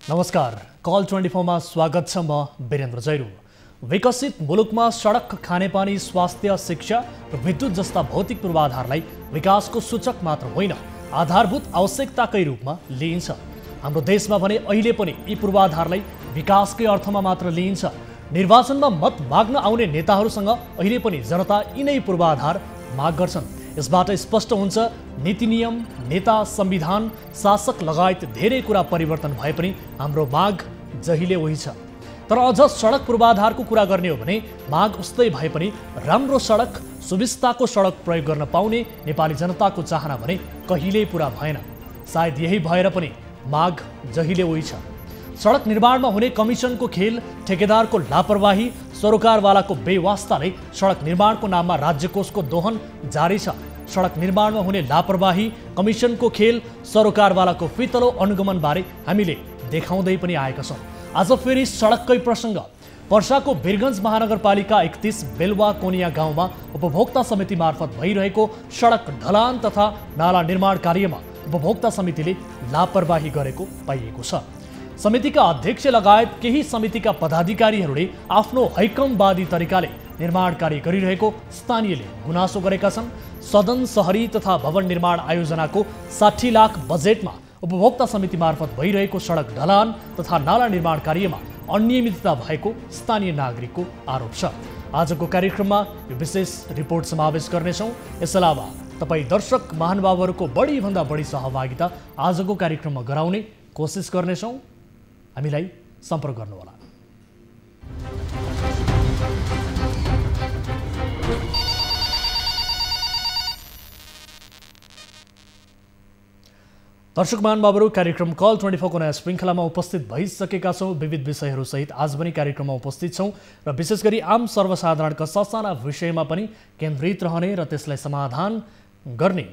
नमस्कार, कल 24 मा स्वागत छ। म वीरेन्द्र जैरू। विकसित मुलुकमा सडक, खानेपानी, स्वास्थ्य, शिक्षा र विद्युत जस्ता भौतिक पूर्वाधारलाई विकासको सूचक मात्र होइन, आधारभूत आवश्यकताकै रूपमा लिइन्छ। हाम्रो देशमा भने अहिले पनि यी पूर्वाधारलाई विकासकै अर्थमा मात्र लिइन्छ। निर्वाचनमा मत माग्न आउने नेताहरूसँग अहिले पनि जनता यिनै पूर्वाधार माग गर्छन्। यसबाट स्पष्ट हुन्छ नीति नियम, नेता, संविधान, शासक लगायत धेरै कुरा परिवर्तन भए पनि हाम्रो माग जहिले उही छ। तर अझ सडक पूर्वाधारको कुरा गर्ने हो भने माग उस्तै भए पनि राम्रो सडक, सुविस्ताको सडक प्रयोग गर्न पाउने नेपाली जनताको चाहना भने कहिल्यै पूरा भएन। सायद यही भएर पनि माग जहिले उही छ। सडक निर्माणमा हुने कमिसनको खेल, ठेकेदारको लापरवाही, सरोकारवालाको बेवास्ताले सडक निर्माणको नाममा राज्यकोषको दोहन जारी छ। सडक निर्माणमा हुने लापरवाही, कमिसनको खेल, सरोकारवालाको फितलो अनुगमनबारे हामीले देखाउँदै पनि आएका छौँ। आज फेरि सडककै प्रसङ्ग। पर्साको वीरगञ्ज महानगरपालिका 31 बेलवा कोनिया गाउँमा उपभोक्ता समिति मार्फत भइरहेको सडक ढलान तथा नाला निर्माण कार्यमा उपभोक्ता समितिले लापरवाही गरेको पाइएको छ। समितिका अध्यक्ष लगायत केही समितिका पदाधिकारीहरूले आफ्नो हैकमवादी तरिकाले निर्माण कार्य गरिरहेको स्थानीयले गुनासो गरेका छन्। सदन, शहरी तथा भवन निर्माण आयोजनाको 60 लाख बजेटमा उपभोक्ता समिति मार्फत भइरहेको सडक ढलान तथा नाला निर्माण कार्यमा अनियमितता भएको स्थानीय नागरिकको आरोप छ। आजको कार्यक्रममा यो विशेष रिपोर्ट समावेश गर्नेछौँ। यस अलावा तपाईँ दर्शक महानुभावहरूको बढीभन्दा बढी सहभागिता आजको कार्यक्रममा गराउने कोसिस गर्नेछौँ। हामीलाई सम्पर्क गर्नुहोला। दर्शक महानुभावहरू, कार्यक्रम कल 24 को नयाँ श्रृङ्खलामा उपस्थित भइसकेका छौँ। विविध विषयहरूसहित आज पनि कार्यक्रममा उपस्थित छौँ र विशेष गरी आम सर्वसाधारणका ससाना विषयमा पनि केन्द्रित रहने र त्यसलाई समाधान गर्ने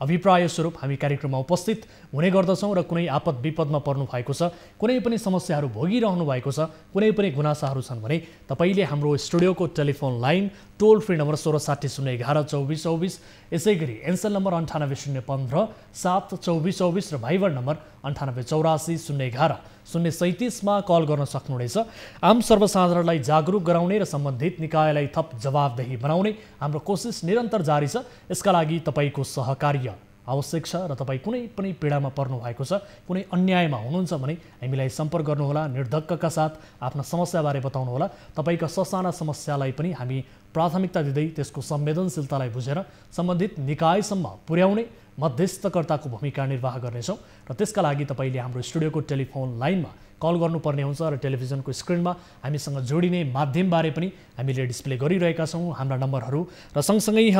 अभिप्राय स्वरूप हामी कार्यक्रममा उपस्थित हुने गर्दछौँ। र कुनै आपद विपदमा पर्नु भएको छ, कुनै पनि समस्याहरू भोगिरहनु भएको छ, कुनै पनि गुनासाहरू छन् भने तपाईँले हाम्रो स्टुडियोको टेलिफोन लाइन टोल फ्री नम्बर 1660 011 2424, यसै गरी एनसेल नम्बर 98 015 7 2424 र भाइबर नम्बर 98 84 011 037 मा कल गर्न सक्नुहुनेछ। आम सर्वसाधारणलाई जागरुक गराउने र सम्बन्धित निकायलाई थप जवाबदेही बनाउने हाम्रो कोसिस निरन्तर जारी छ। यसका लागि तपाईँको सहकार्य आवश्यक छ र तपाईँ कुनै पनि पीडामा पर्नु भएको छ, कुनै अन्यायमा हुनुहुन्छ भने हामीलाई सम्पर्क गर्नुहोला। निर्धक्कका साथ आफ्ना समस्याबारे बताउनुहोला। तपाईँका ससाना समस्यालाई पनि हामी प्राथमिकता दिँदै त्यसको संवेदनशीलतालाई बुझेर सम्बन्धित निकायसम्म पुर्याउने मध्यस्थकर्ताको भूमिका निर्वाह गर्नेछौँ। र त्यसका लागि तपाईँले हाम्रो स्टुडियोको टेलिफोन लाइनमा कल गर्नुपर्ने हुन्छ र टेलिभिजनको स्क्रिनमा हामीसँग जोडिने माध्यमबारे पनि हामीले डिस्प्ले गरिरहेका छौँ हाम्रा नम्बरहरू। र सँगसँगै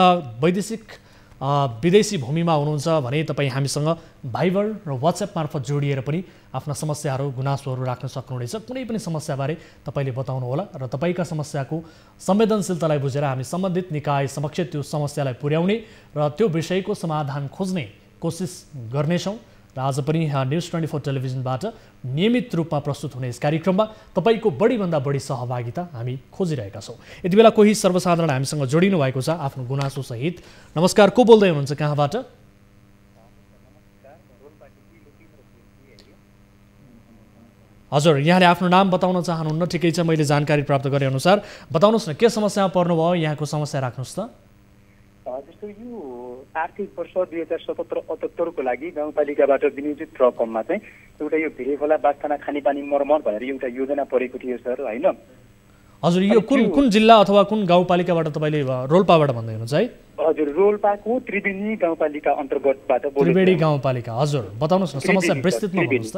विदेशी भूमिमा हुनुहुन्छ भने तपाईँ हामीसँग भाइबर र वाट्सएप मार्फत जोडिएर पनि आफ्ना समस्याहरू, गुनासोहरू राख्न सक्नुहुनेछ। कुनै पनि समस्याबारे तपाईँले बताउनुहोला र तपाईँका समस्याको संवेदनशीलतालाई बुझेर हामी सम्बन्धित निकाय समक्ष त्यो समस्यालाई पुर्याउने र त्यो विषयको समाधान खोज्ने कोसिस गर्नेछौँ। र आज पनि न्युज 24 टेलिभिजनबाट नियमित रूपमा प्रस्तुत हुने यस कार्यक्रममा तपाईँको बढीभन्दा बढी सहभागिता हामी खोजिरहेका छौँ। यति बेला कोही सर्वसाधारण हामीसँग जोडिनु भएको छ आफ्नो गुनासो सहित। नमस्कार, को बोल्दै हुनुहुन्छ, कहाँबाट? हजुर, यहाँले आफ्नो नाम बताउन चाहनुहुन्न? ठिकै छ, मैले जानकारी प्राप्त गरे अनुसार बताउनुहोस् न, के समस्यामा पर्नुभयो, यहाँको समस्या राख्नुहोस् त। जस्तो यो आर्थिक वर्ष 2077-78 को लागि गाउँपालिकाबाट विनियोजित रकममा चाहिँ एउटा यो भिरेखोला बास्ताना खानेपानी मर्मत भनेर एउटा योजना परेको थियो सर, होइन? हजुर, यो कुन जिल्ला अथवा कुन गाउँपालिकाबाट तपाईँले? रोल्पाबाट भन्दै हुनुहुन्छ है? हजुर, रोल्पाको त्रिवेणी गाउँपालिका अन्तर्गतबाट। त्रिवेणी गाउँपालिका, हजुर, बताउनुहोस् न, समस्या विस्तृतमा भन्नुहोस् त।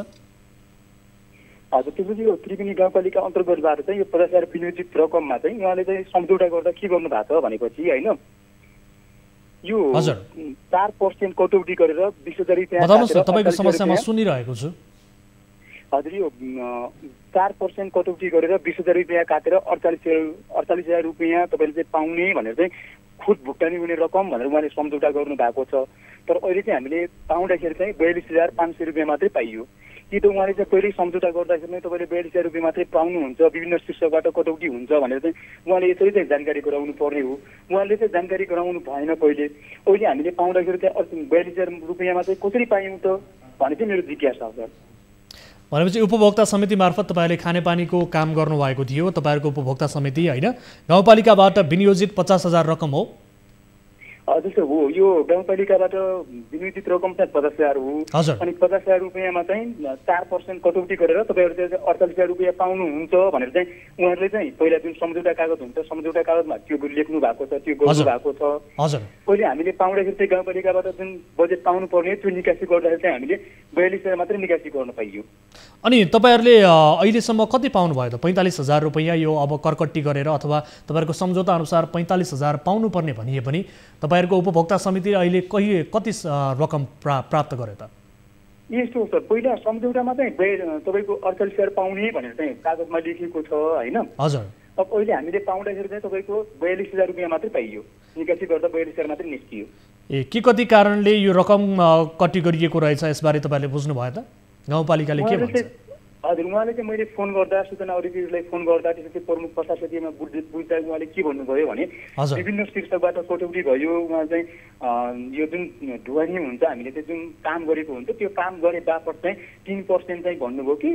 हजुर, त्यो त्रिवेणी गाउँपालिका अन्तर्गतबाट चाहिँ यो 50,000 विनियोजित रकममा चाहिँ उहाँले चाहिँ सम्झौता गर्दा के गर्नु भएको छ भनेपछि, होइन, यो 4% कटौती गरेर 20,000 रुपियाँ। बताउनुहोस् न, तपाईँको समस्या म सुनिरहेको छु। हजुर, यो 4% कटौती गरेर 20,000 रुपियाँ काटेर 48,000 रुपियाँ तपाईँले चाहिँ पाउने भनेर चाहिँ खुद भुक्तानी हुने रकम भनेर उहाँले सम्झौता गर्नु भएको छ। तर अहिले चाहिँ हामीले पाउँदाखेरि चाहिँ 42,500 रुपियाँ मात्रै पाइयो। कि त उहाँले चाहिँ पहिल्यै सम्झौता गर्दाखेरि नै तपाईँले 42,000 रुपियाँ मात्रै पाउनुहुन्छ, विभिन्न शीर्षकबाट कटौती हुन्छ भनेर चाहिँ उहाँले यसरी चाहिँ जानकारी गराउनु पर्ने हो। उहाँले चाहिँ जानकारी गराउनु भएन पहिले। अहिले हामीले पाउँदाखेरि चाहिँ 42,000 रुपियाँमा चाहिँ कसरी पायौँ त भन्ने चाहिँ मेरो जिज्ञासा हो सर। भनेपछि उपभोक्ता समिति मार्फत तपाईँले खानेपानीको काम गर्नुभएको थियो, तपाईँहरूको उपभोक्ता समिति होइन, गाउँपालिकाबाट विनियोजित 50,000 रकम हो? जस्तो हो, यो गाउँपालिकाबाट विनियोजित रकम चाहिँ 50,000 हो। अनि 50,000 रुपियाँमा चाहिँ 4% कटौती गरेर तपाईँहरू चाहिँ 48,000 रुपियाँ पाउनुहुन्छ भनेर चाहिँ उहाँहरूले चाहिँ पहिला जुन सम्झौता कागज हुन्छ, सम्झौता कागजमा त्यो लेख्नु भएको छ, त्यो गर्नु भएको छ। पहिले हामीले पाउँदाखेरि चाहिँ गाउँपालिकाबाट जुन बजेट पाउनु पर्ने त्यो निकासी गर्दाखेरि चाहिँ हामीले 42,000 मात्रै निकासी गर्न पाइयो। अनि तपाईँहरूले अहिलेसम्म कति पाउनुभयो त? 45,000 रुपियाँ यो अब करकट्टी गरेर अथवा तपाईँहरूको सम्झौता अनुसार 45,000 पाउनुपर्ने भनिए पनि तपाईँहरूको उपभोक्ता समितिले अहिले कति रकम प्राप्त गर्यो त? यस्तो हो सर, पहिला सम्झौतामा चाहिँ तपाईँको 48,000 पाउने भनेर चाहिँ कागजमा लेखिएको छ होइन। हजुर। अब अहिले हामीले पाउँदाखेरि चाहिँ तपाईँको 42,000 रुपियाँ मात्रै पाइयो, निकासी गर्दा 42,000 मात्रै निस्कियो। के कति कारणले यो रकम कट्टी गरिएको रहेछ यसबारे तपाईँले बुझ्नुभयो त? गाउँपालिकाले के भन्छ? हजुर, उहाँले चाहिँ मैले फोन गर्दा सूचना अधिकारीलाई फोन गर्दा त्यसपछि प्रमुख प्रशासकीयमा बुझ्दा उहाँले के भन्नुभयो भने विभिन्न शीर्षकबाट कटौती भयो। उहाँ चाहिँ यो जुन ढुवानी हुन्छ, हामीले चाहिँ जुन काम गरेको हुन्छ त्यो काम गरे बापत चाहिँ 3% चाहिँ भन्नुभयो कि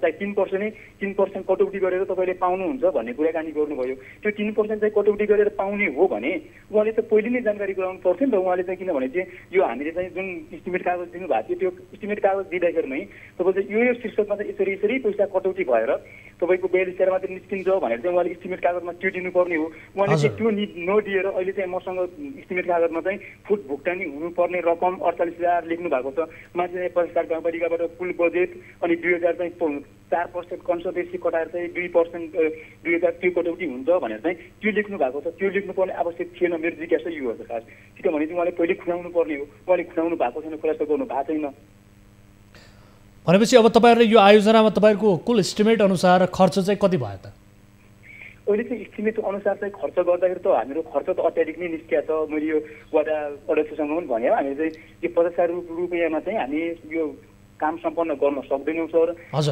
चाहिँ 3% कटौती गरेर तपाईँले पाउनुहुन्छ भन्ने कुराकानी गर्नुभयो। त्यो 3% चाहिँ कटौती गरेर पाउने हो भने उहाँले त पहिले नै जानकारी गराउनु पर्थ्यो नि त। उहाँले चाहिँ किनभने चाहिँ यो हामीले चाहिँ जुन इस्टिमेट कागज दिनुभएको थियो त्यो इस्टिमेट कागज दिँदाखेरिमै तपाईँले यो शीर्षकमा चाहिँ यसरी पैसा कटौती भएर तपाईँको 42,000 मात्रै निस्किन्छ भनेर चाहिँ उहाँले इस्टिमेट कागजमा त्यो दिनुपर्ने हो। उहाँले चाहिँ त्यो नदिएर अहिले चाहिँ मसँग इस्टिमेट कागजमा चाहिँ फुट भुक्तानी हुनुपर्ने रकम 48,000 लेख्नु भएको छ। माथि 50,000 गाउँपालिकाबाट कुल बजेट अनि 2,000 चाहिँ 4% कन्सल्टेन्सी कटाएर चाहिँ 2% 2,000 त्यो कटौती हुन्छ भनेर चाहिँ त्यो लेख्नु भएको छ। त्यो लेख्नुपर्ने आवश्यक थिएन। मेरो जिज्ञासा यो हो खास, किनभने चाहिँ उहाँले पहिले खुलाउनु पर्ने हो, उहाँले खुलाउनु भएको छैन, खुलासा गर्नु भएको छैन। भनेपछि अब तपाईँहरूले यो आयोजनामा तपाईँहरूको कुल इस्टिमेट अनुसार खर्च चाहिँ कति भयो त? अहिले चाहिँ इस्टिमेट अनुसार चाहिँ खर्च गर्दाखेरि त हाम्रो खर्च त अत्याधिक नै निस्किया छ। मैले यो वडा अध्यक्षसँग पनि भने हामीले चाहिँ यो 50,000 रुपियाँमा चाहिँ हामी यो काम सम्पन्न गर्न सक्दैनौँ सर,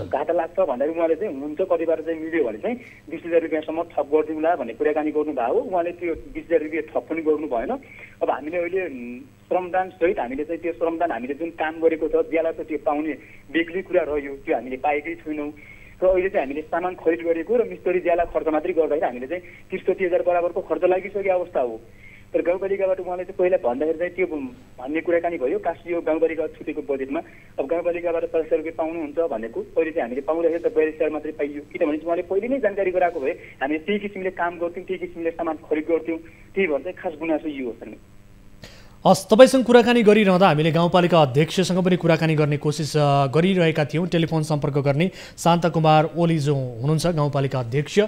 घाटा लाग्छ भन्दाखेरि उहाँले चाहिँ हुन्छ कतिबार चाहिँ मिल्यो भने चाहिँ 20,000 रुपियाँसम्म थप गरिदिउँला भन्ने कुराकानी गर्नुभयो। उहाँले त्यो 20,000 रुपियाँ थप पनि गर्नु भएन। अब हामीले अहिले श्रमदान सहित हामीले चाहिँ त्यो श्रमदान हामीले जुन काम गरेको छ ज्याला त त्यो पाउने बेग्लै कुरा रह्यो, त्यो हामीले पाएकै छैनौँ। र अहिले चाहिँ हामीले सामान खरिद गरेको र मिस्त्री ज्याला खर्च मात्रै गर्दाखेरि हामीले चाहिँ 30-30,000 बराबरको खर्च लागिसकेको अवस्था हो। तर गाउँपालिकाबाट उहाँले चाहिँ पहिला भन्दाखेरि चाहिँ त्यो भन्ने कुराकानी भयो खास यो गाउँपालिका छुटेको बजेटमा। अब गाउँपालिकाबाट 50,000 रुपियाँ पाउनुहुन्छ भनेको अहिले चाहिँ हामीले पाउँदाखेरि त 42,000 मात्रै पाइयो। किनभने उहाँले पहिले नै जानकारी गराएको भए हामीले त्यही किसिमले काम गर्थ्यौँ, त्यही किसिमले सामान खरिद गर्थ्यौँ। त्यही भएर चाहिँ खास गुनासो यो हो सर। हस्, तपाईँसँग कुराकानी गरिरहँदा हामीले गाउँपालिका अध्यक्षसँग पनि कुराकानी गर्ने कोसिस गरिरहेका थियौँ। टेलिफोन सम्पर्क गर्ने शान्तकुमार ओली जो हुनुहुन्छ गाउँपालिका अध्यक्ष,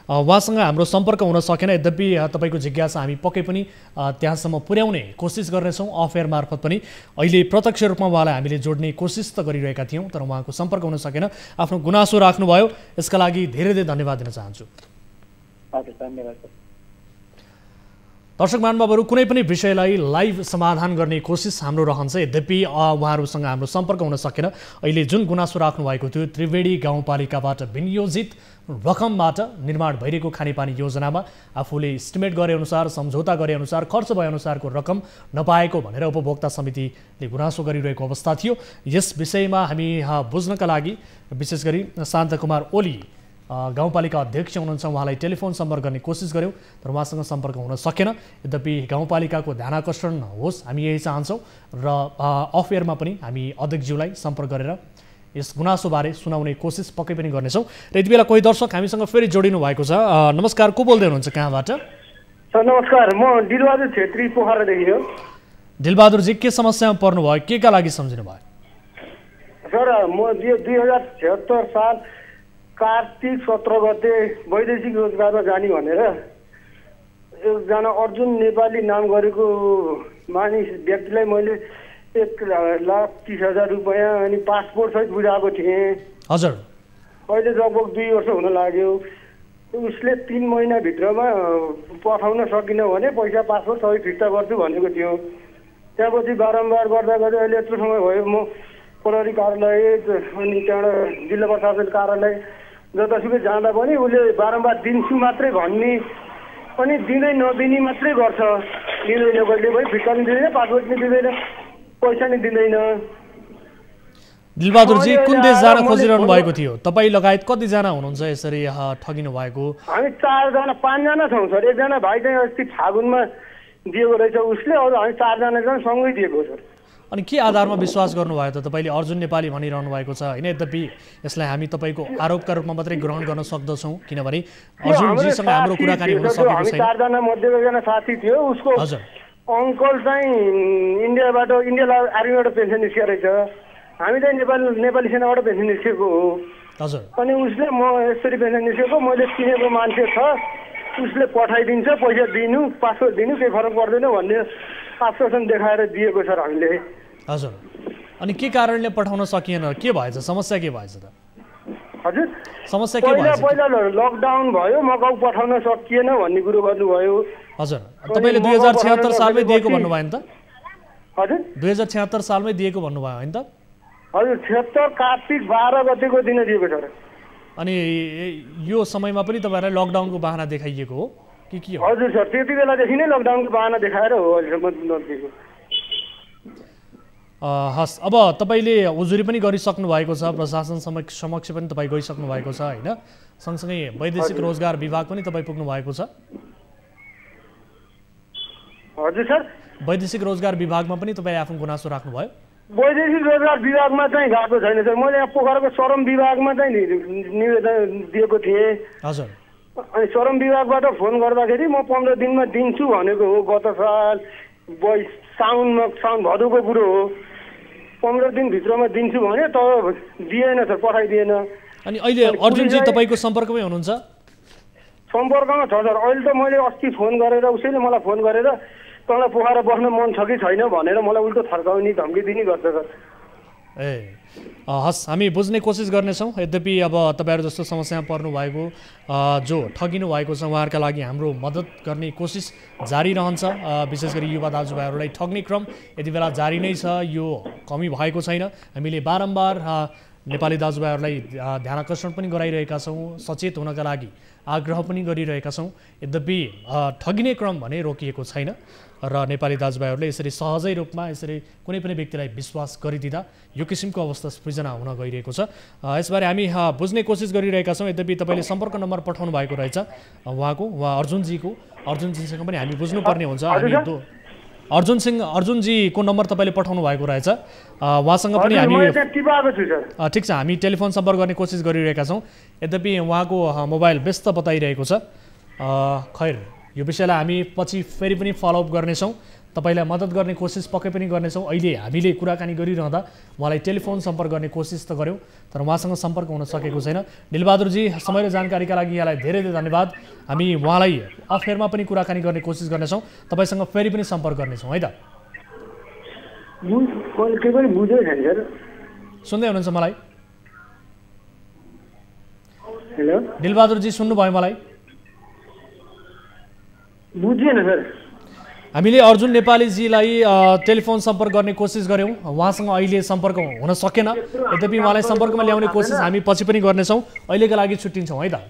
उहाँसँग हाम्रो सम्पर्क हुन सकेन। यद्यपि तपाईँको जिज्ञासा हामी पक्कै पनि त्यहाँसम्म पुर्याउने कोसिस गर्नेछौँ। अफेयर मार्फत पनि अहिले प्रत्यक्ष रूपमा उहाँलाई हामीले जोड्ने कोसिस त गरिरहेका थियौँ, तर उहाँको सम्पर्क हुन सकेन। आफ्नो गुनासो राख्नुभयो, यसका लागि धेरै धेरै धन्यवाद दिन चाहन्छु। हजुर, धन्यवाद सर। दर्शक महानुभावहरू, कुनै पनि विषयलाई लाइभ समाधान गर्ने कोसिस हाम्रो रहन्छ। यद्यपि उहाँहरूसँग हाम्रो सम्पर्क हुन सकेन। अहिले जुन गुनासो राख्नु भएको थियो त्रिवेणी गाउँपालिकाबाट विनियोजित रकमबाट निर्माण भइरहेको खानेपानी योजनामा आफूले इस्टिमेट गरेअनुसार, सम्झौता गरेअनुसार, खर्च भएअनुसारको रकम नपाएको भनेर उपभोक्ता समितिले गुनासो गरिरहेको अवस्था थियो। यस विषयमा हामी बुझ्नका लागि विशेष गरी शान्तकुमार ओली गाउँपालिका अध्यक्ष हुनुहुन्छ, उहाँलाई टेलिफोन सम्पर्क गर्ने कोसिस गऱ्यौँ तर उहाँसँग सम्पर्क हुन सकेन। यद्यपि गाउँपालिकाको ध्यानाकर्षण होस् हामी यही चाहन्छौँ र अफेयरमा पनि हामी अध्यक्षज्यूलाई सम्पर्क गरेर यस गुनासोबारे सुनाउने कोसिस पक्कै पनि गर्नेछौँ। र यति बेला कोही दर्शक हामीसँग फेरि जोडिनु भएको छ। नमस्कार, को बोल्दै हुनुहुन्छ, कहाँबाट? सर नमस्कार, म दिलबहादुर छेत्री पोखरादेखि हो। दिलबहादुरजी, के समस्यामा पर्नुभयो, के का लागि सम्झिनु भयो? सर म 2076 साल कार्तिक 17 गते वैदेशिक रोजगारमा जाने भनेर एकजना अर्जुन नेपाली नाम गरेको मानिस व्यक्तिलाई मैले 1,30,000 रुपियाँ अनि पासपोर्ट सहित बुझाएको थिएँ। हजुर। अहिले लगभग 2 वर्ष हुन लाग्यो। उसले 3 महिनाभित्रमा पठाउन सकिनँ भने पैसा पासपोर्ट सबै फिर्ता गर्छु भनेको थियो। त्यहाँपछि बारम्बार गर्दा गर्दै अहिले यत्रो समय भयो म प्रहरी कार्यालय अनि त्यहाँबाट जिल्ला प्रशासन कार्यालय जतासुकै जाँदा पनि उसले बारम्बार दिन्छु मात्रै भन्ने अनि दिँदै नदिने मात्रै गर्छ। दिँदैन, कहिले पनि फिर्ता नि दिँदैन, पासपोर्ट नि दिँदैन, पैसा नि दिँदैन। दिलबहादुरजी कुन देश जान खोजिरहनु भएको थियो? तपाईँ लगायत कतिजना हुनुहुन्छ यसरी ठगिनु भएको? हामी 4 जना 5 जना छौँ सर। एकजना भाइ चाहिँ अस्ति फागुनमा दिएको रहेछ उसले, अरू हामी 4 जना चाहिँ सँगै दिएको सर। अनि के आधारमा विश्वास गर्नुभयो त? तपाईँले अर्जुन नेपाली भनिरहनु भएको छ होइन, यद्यपि यसलाई हामी तपाईँको आरोपका रूपमा मात्रै ग्रहण गर्न सक्दछौँ किनभने अर्जुनजीसँग हाम्रो कुराकानी हुन सकेको छैन। 4 जना मध्ये एकजना साथी थियो, उसको हजुर अङ्कल चाहिँ इन्डिया आर्मीबाट पेन्सन निस्केको रहेछ, हामी चाहिँ नेपाली सेनाबाट पेन्सन निस्केको हो। हजुर अनि उसले म यसरी पेन्सन निस्केको मैले चिनेको मान्छे छ, उसले पठाइदिन्छ, पैसा दिनु, पासपोर्ट दिनु, केही फरक पर्दैन भन्ने आश्वासन देखाएर दिएको सर हामीले। हजुर अनि के कारणले पठाउन सकिएन? के भएछ? समस्या के भएछ त? हजुर समस्या के भएछ? पहिला लकडाउन भयो, मकाउ पठाउन सकिएन भन्ने कुरो गर्नुभयो। हजुर तपाईँले 2076 सालमै दिएको भन्नुभयो नि त? हजुर 2076 सालमै दिएको भन्नुभयो होइन त? हजुर 76 कार्तिक 12 गतेको दिन दिएको सर। अनि यो समयमा पनि तपाईँहरूलाई लकडाउनको बहाना देखाइएको हो कि के हो? हजुर सर, त्यति बेलादेखि नै लकडाउनको बहाना देखाएर हो अहिलेसम्म नदिएको। हस्, अब तपाईँले उजुरी पनि गरिसक्नु भएको छ, प्रशासन समक्ष पनि तपाईँ गइसक्नु भएको छ होइन, सँगसँगै वैदेशिक रोजगार विभाग पनि तपाईँ पुग्नु भएको छ। हजुर सर, वैदेशिक रोजगार विभागमा पनि तपाईँ आफ्नो गुनासो राख्नुभयो? वैदेशिक रोजगार विभागमा चाहिँ गएको छैन सर, मैले यहाँ पोखराको श्रम विभागमा चाहिँ निवेदन दिएको थिएँ। हजुर अनि श्रम विभागबाट फोन गर्दाखेरि म 15 दिनमा दिन्छु भनेको हो, गत साल साउन भदौको कुरो हो। 15 दिनभित्रमा दिन्छु भने त दिएन सर, पठाइदिएन। अनि अहिले अर्जुनजी तपाईँको सम्पर्कमै हुनुहुन्छ? सम्पर्कमा छ सर। अहिले त मैले अस्ति फोन गरेर उसैले मलाई फोन गरेर तँलाई पोखरा बस्न मन छ कि छैन भनेर मलाई उल्टो थर्काउने धम्की दिने गर्छ सर। ए हस्, हामी बुझ्ने कोसिस गर्नेछौँ। यद्यपि अब तपाईँहरू जस्तो समस्यामा पर्नु भएको जो ठगिनु भएको छ उहाँहरूका लागि हाम्रो मद्दत गर्ने कोसिस जारी रहन्छ। विशेष गरी युवा दाजुभाइहरूलाई ठग्ने क्रम यति बेला जारी नै छ, यो कमी भएको छैन। हामीले बारम्बार नेपाली दाजुभाइहरूलाई ध्यान आकर्षण पनि गराइरहेका छौँ, सचेत हुनका लागि आग्रह पनि गरिरहेका छौँ। यद्यपि ठगिने क्रम भने रोकिएको छैन र नेपाली दाजुभाइहरूले यसरी सहजै रूपमा यसरी कुनै पनि व्यक्तिलाई विश्वास गरिदिँदा यो किसिमको अवस्था सृजना हुन गइरहेको छ। यसबारे हामी बुझ्ने कोसिस गरिरहेका छौँ। यद्यपि तपाईँले सम्पर्क नम्बर पठाउनु भएको रहेछ उहाँको, उहाँ अर्जुनजीसँग पनि हामी बुझ्नुपर्ने हुन्छ। हामी अर्जुनजीको नम्बर तपाईँले पठाउनु भएको रहेछ, उहाँसँग पनि हामी ठिक छ, हामी टेलिफोन सम्पर्क गर्ने कोसिस गरिरहेका छौँ। यद्यपि उहाँको मोबाइल व्यस्त बताइरहेको छ। खैर, यो विषयलाई हामी पछि फेरि पनि फलोअप गर्नेछौँ, तपाईँलाई मद्दत गर्ने कोसिस पक्कै पनि गर्नेछौँ। अहिले हामीले कुराकानी गरिरहँदा उहाँलाई टेलिफोन सम्पर्क गर्ने कोसिस त गऱ्यौँ तर उहाँसँग सम्पर्क हुन सकेको छैन। दिलबहादुरजी, समय र जानकारीका लागि यहाँलाई धेरै धेरै धन्यवाद। हामी उहाँलाई अफेयरमा पनि कुराकानी गर्ने कोसिस गर्नेछौँ, तपाईँसँग फेरि पनि सम्पर्क गर्नेछौँ है त? सुन्दै हुनुहुन्छ मलाई? हेलो दिलबहादुरजी, सुन्नुभयो मलाई? बुझिएन सर। हामीले अर्जुन नेपालीजीलाई टेलिफोन सम्पर्क गर्ने कोसिस गऱ्यौँ, उहाँसँग अहिले सम्पर्क हुन सकेन। यद्यपि उहाँलाई सम्पर्कमा ल्याउने कोसिस हामी पछि पनि गर्नेछौँ। अहिलेका लागि छुट्टिन्छौँ है त?